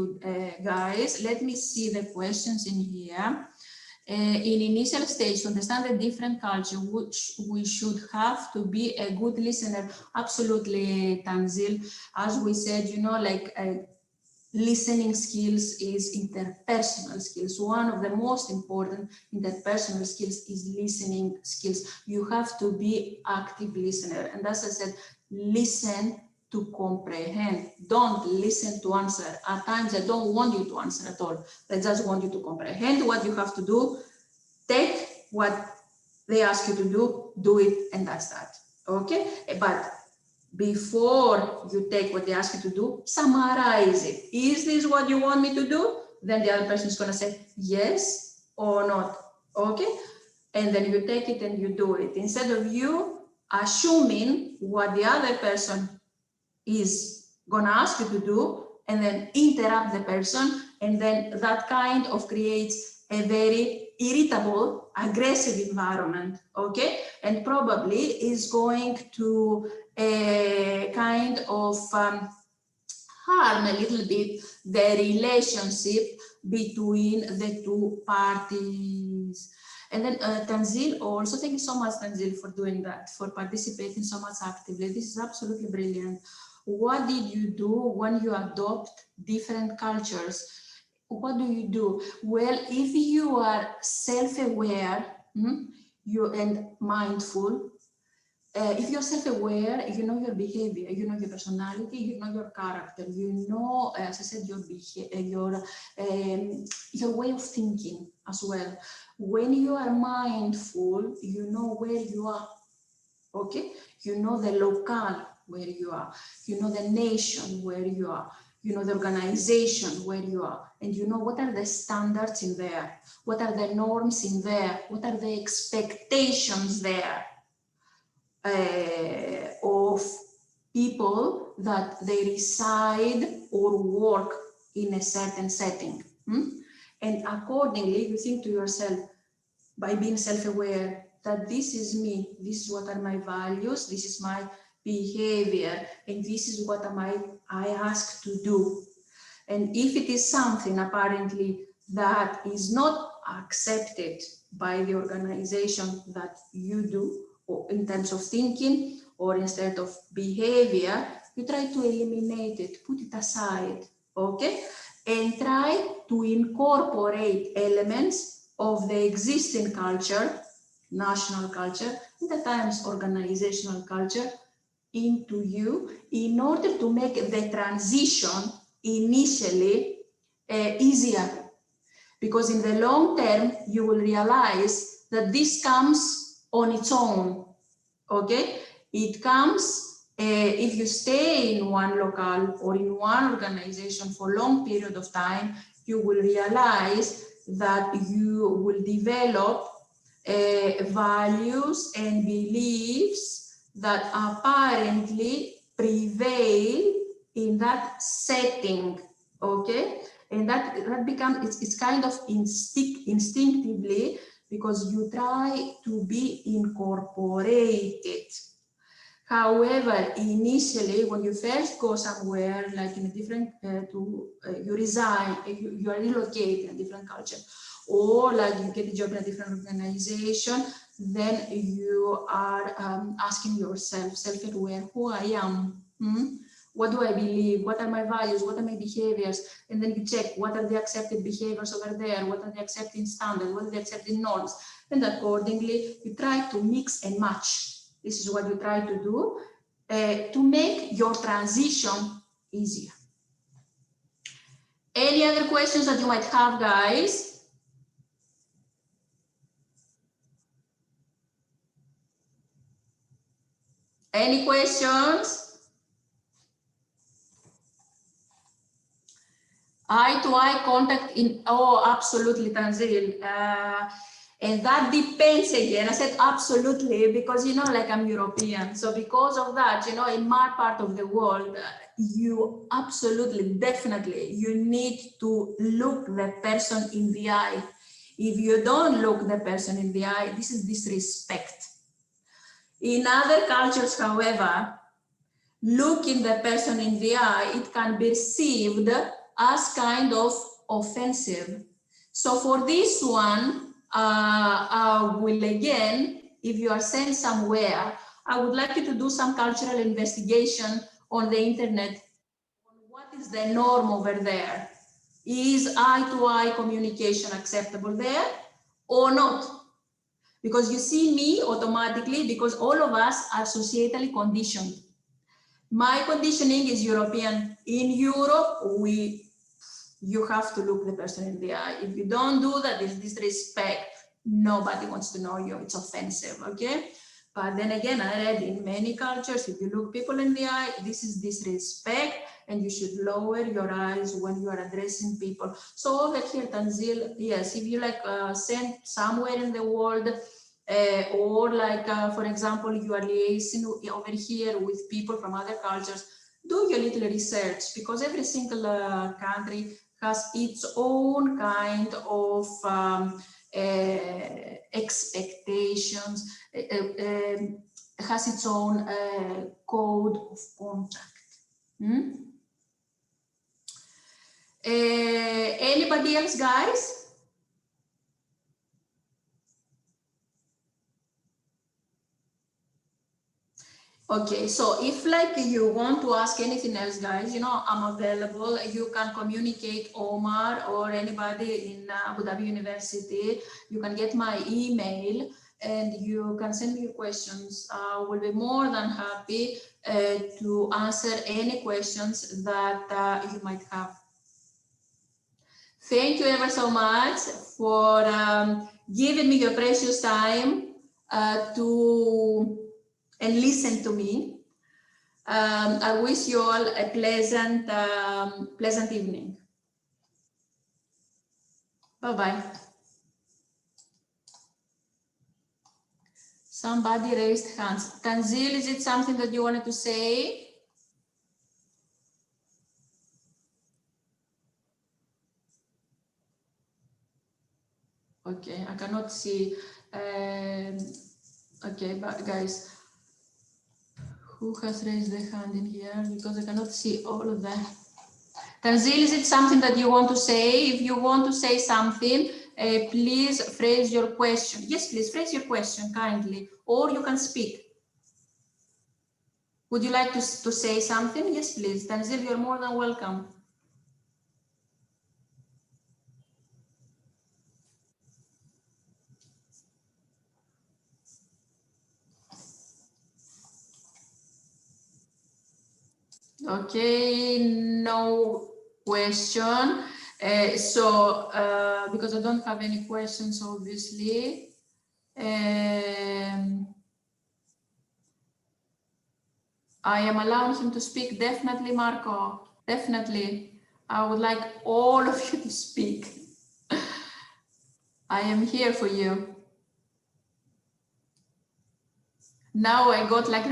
[SPEAKER 2] guys. Let me see the questions in here. In initial stage, to understand the different culture, which we should have to be a good listener. Absolutely, Tanzil. As we said, you know, like listening skills is interpersonal skills. One of the most important interpersonal skills is listening skills. You have to be active listener. And as I said, listen to comprehend. Don't listen to answer. At times, they don't want you to answer at all. They just want you to comprehend what you have to do. Take what they ask you to do it, and that's that. Okay? But before you take what they ask you to do, summarize it. Is this what you want me to do? Then the other person is going to say yes or not. Okay? And then you take it and you do it. Instead of you assuming what the other person is going to ask you to do and then interrupt the person, and then that kind of creates a very irritable, aggressive environment, okay? And probably is going to kind of harm a little bit the relationship between the two parties. And then Tanzil also, thank you so much, Tanzil, for doing that, for participating so much actively. This is absolutely brilliant. What did you do when you adopt different cultures? What do you do? Well, if you are self-aware and mindful, if you're self-aware, you know your behavior, you know your personality, you know your character, you know, as I said, your way of thinking as well. When you are mindful, you know where you are, okay? You know the locale where you are, you know the nation where you are, you know the organization where you are, and you know what are the standards in there, what are the norms in there, what are the expectations there of people that they reside or work in a certain setting. And accordingly, you think to yourself, by being self-aware, that this is me, this is what are my values, this is my behavior, and this is what I asked to do. And if it is something apparently that is not accepted by the organization that you do, or in terms of thinking or instead of behavior, you try to eliminate it, put it aside, okay? And try to incorporate elements of the existing culture, national culture, and at times organizational culture, into you in order to make the transition initially easier. Because in the long term, you will realize that this comes on its own, okay? It comes If you stay in one local or in one organization for a long period of time, you will realize that you will develop values and beliefs that apparently prevail in that setting, okay? And that becomes, it's kind of instinctively, because you try to be incorporated. However, initially, when you first go somewhere, like in a different, you resign, you are relocated in a different culture, or like you get a job in a different organization, then you are asking yourself, self-aware, who I am, what do I believe, what are my values, what are my behaviors, and then you check what are the accepted behaviors over there, what are the accepted standards, what are the accepted norms, and accordingly, you try to mix and match. This is what you try to do to make your transition easier. Any other questions that you might have, guys? Any questions? Eye-to-eye contact in, oh, absolutely, Tanzil. And that depends again. I said absolutely because, you know, like I'm European. So because of that, you know, in my part of the world, you absolutely, definitely, you need to look the person in the eye. If you don't look the person in the eye, this is disrespect. In other cultures, however, looking the person in the eye, it can be perceived as kind of offensive. So for this one, I will again, if you are sent somewhere, I would like you to do some cultural investigation on the internet on what is the norm over there. Is eye-to-eye communication acceptable there or not? Because you see me automatically, because all of us are societally conditioned. My conditioning is European. In Europe, you have to look the person in the eye. If you don't do that, it's disrespect. Nobody wants to know you. It's offensive, okay? But then again, I read in many cultures, if you look people in the eye, this is disrespect, and you should lower your eyes when you are addressing people. So over here, Tanzil, yes, if you like send somewhere in the world, or like, for example, you are liaising over here with people from other cultures, do your little research, because every single country has its own kind of expectations, has its own code of conduct. Anybody else, guys? Okay, so if like you want to ask anything else, guys, you know, I'm available. You can communicate Omar or anybody in Abu Dhabi University. You can get my email and you can send me your questions. I will be more than happy to answer any questions that you might have. Thank you ever so much for giving me your precious time and listen to me. I wish you all a pleasant evening. Bye-bye. Somebody raised hands. Tanzil, is it something that you wanted to say? Okay, I cannot see. Okay, but guys, who has raised their hand in here? Because I cannot see all of them. Tanzil, is it something that you want to say? If you want to say something, please phrase your question. Yes, please phrase your question kindly, or you can speak. Would you like to say something? Yes, please. Tanzil, you're more than welcome. Okay, no question. Because I don't have any questions, obviously. I am allowing him to speak, definitely, Marco, definitely. I would like all of you to speak. I am here for you. Now I got like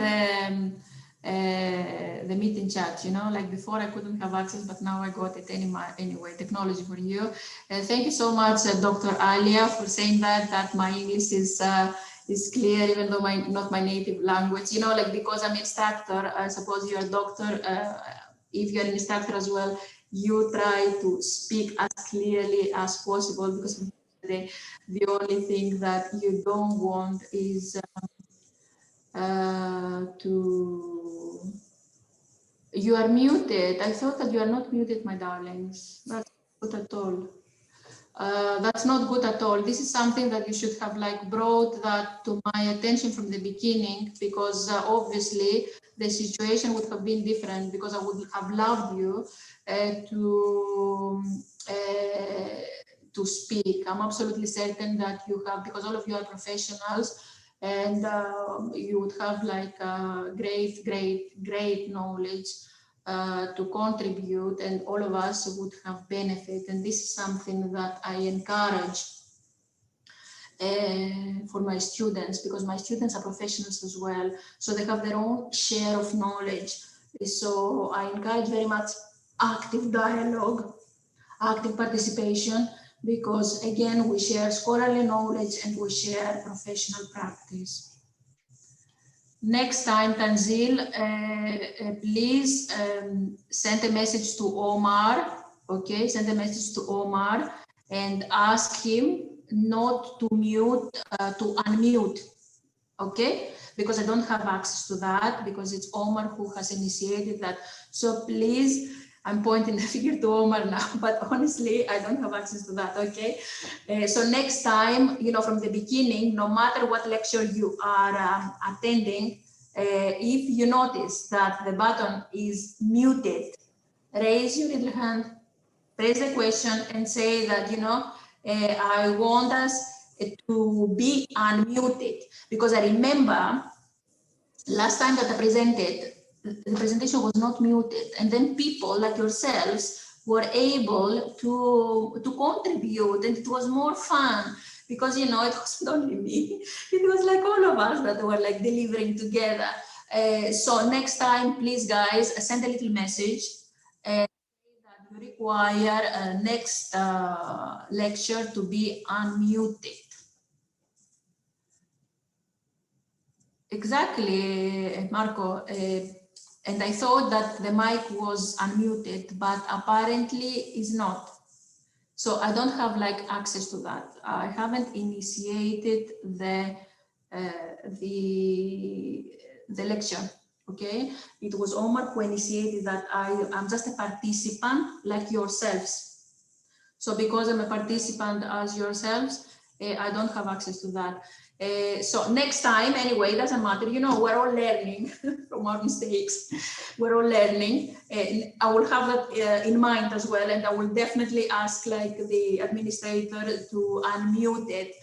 [SPEAKER 2] the meeting chat, you know, like before I couldn't have access, but now I got it anyway, technology for you. Thank you so much, Dr. Alia, for saying that my English is clear, even though not my native language, you know, like because I'm an instructor, I suppose you're a doctor, if you're an instructor as well, you try to speak as clearly as possible, because the only thing that you don't want is you are muted. I thought that you are not muted, my darlings. That's not good at all. That's not good at all. This is something that you should have like brought that to my attention from the beginning, because obviously the situation would have been different, because I would have loved you to speak. I'm absolutely certain that you have, because all of you are professionals, and you would have like great knowledge to contribute, and all of us would have benefit. And this is something that I encourage for my students, because my students are professionals as well, so they have their own share of knowledge. So I encourage very much active dialogue, active participation, because again, we share scholarly knowledge and we share professional practice. Next time, Tanzil, please send a message to Omar, okay? Send a message to Omar and ask him not to mute, to unmute, okay? Because I don't have access to that, because it's Omar who has initiated that. So please, I'm pointing the finger to Omar now, but honestly, I don't have access to that, okay? So next time, you know, from the beginning, no matter what lecture you are attending, if you notice that the button is muted, raise your little hand, raise the question and say that, you know, I want us to be unmuted, because I remember last time that I presented, the presentation was not muted, and then people like yourselves were able to contribute, and it was more fun, because, you know, it wasn't only me, it was like all of us that were like delivering together. So next time, please guys, send a little message that you require next lecture to be unmuted. Exactly, Marco. And I thought that the mic was unmuted, but apparently is not. So I don't have like access to that. I haven't initiated the lecture. Okay, it was Omar who initiated that. I'm just a participant like yourselves. So because I'm a participant as yourselves, I don't have access to that. So next time, anyway, it doesn't matter. You know, we're all learning from our mistakes. We're all learning. And I will have that in mind as well. And I will definitely ask like the administrator to unmute it.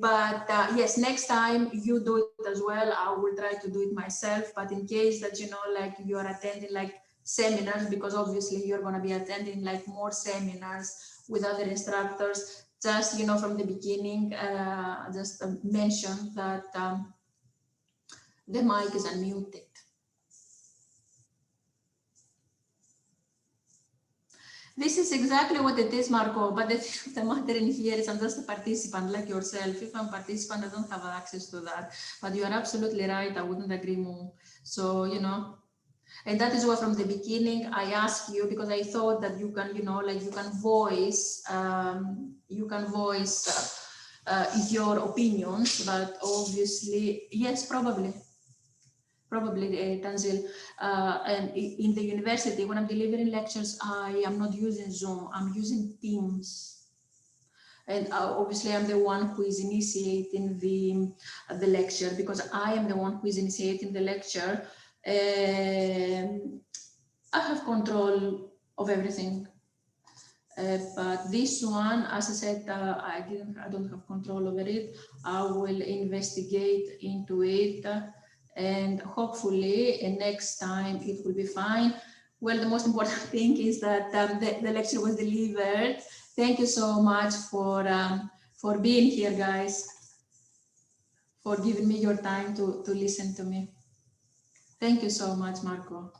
[SPEAKER 2] But yes, next time you do it as well. I will try to do it myself. But in case that, you know, like you are attending like seminars, because obviously you're going to be attending like more seminars with other instructors, just, you know, from the beginning, just mention that the mic is unmuted. This is exactly what it is, Marco, but the matter in here is I'm just a participant like yourself. If I'm a participant, I don't have access to that. But you are absolutely right, I wouldn't agree more. So, you know, and that is why from the beginning I asked you, because I thought that you can, you know, like you can voice your opinions, but obviously, yes, probably, Tanzil. And in the university, when I'm delivering lectures, I am not using Zoom, I'm using Teams. And obviously, I'm the one who is initiating the lecture, because I am the one who is initiating the lecture. I have control of everything. But this one, as I said, I don't have control over it. I will investigate into it and hopefully next time it will be fine. Well, the most important thing is that the lecture was delivered. Thank you so much for being here, guys, for giving me your time to listen to me. Thank you so much, Marco.